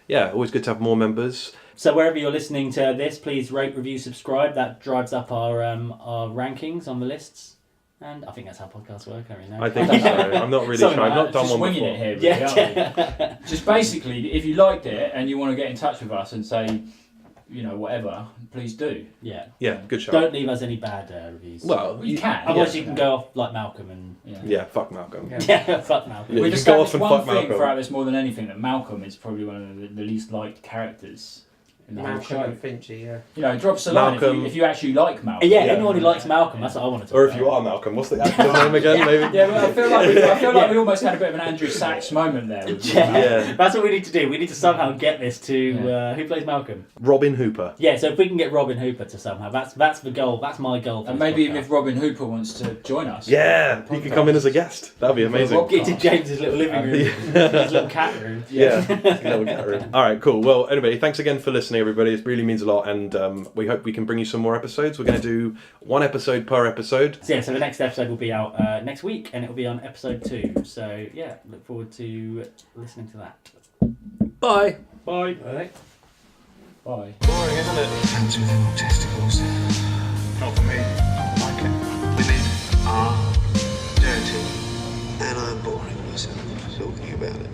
yeah, always good to have more members. So wherever you're listening to this, please rate, review, subscribe. That drives up our rankings on the lists. And I think that's how podcasts work. I mean, I think so. I'm not really Something sure. I've like not done Just one winging before. it here, really, aren't Yeah. we? Just basically, if you liked it and you want to get in touch with us and say, you know, whatever, please do. Yeah. Yeah, good shout. Don't leave us any bad reviews. Well, You can. Otherwise, yeah. you can go off like Malcolm and yeah, fuck Malcolm. Yeah. yeah, fuck Malcolm. Yeah, We've you can go established off and one fuck thing Malcolm. throughout this more than anything, that Malcolm is probably one of the least liked characters in the whole Malcolm show. and Finchy, yeah. You know, drop us a line Malcolm. if you actually like Malcolm. Yeah, anyone who likes Malcolm, that's what I want to talk Or about. if you are Malcolm, what's the actor's name again? Maybe. Yeah, but I feel like we almost had a bit of an Andrew Sachs moment there. With Yeah. That's what we need to do. We need to somehow get this to who plays Malcolm. Robin Hooper. Yeah, so if we can get Robin Hooper to somehow, that's the goal. That's my goal. For And this maybe even podcast. if Robin Hooper wants to join us. Yeah, he could come in as a guest. That'd be amazing. Rob- Get to James's little living room, his little cat room. Yeah. All right, cool. Well, anyway, thanks again for listening, everybody. It really means a lot, and we hope we can bring you some more episodes. We're going to do one episode per episode. So, yeah, so the next episode will be out next week, and it will be on episode 2. So yeah, look forward to listening to that. Bye. Bye. Bye. Boring, isn't it? Fans with them all testicles. Not for me. I like it. Women are dirty. And I'm boring myself talking about it.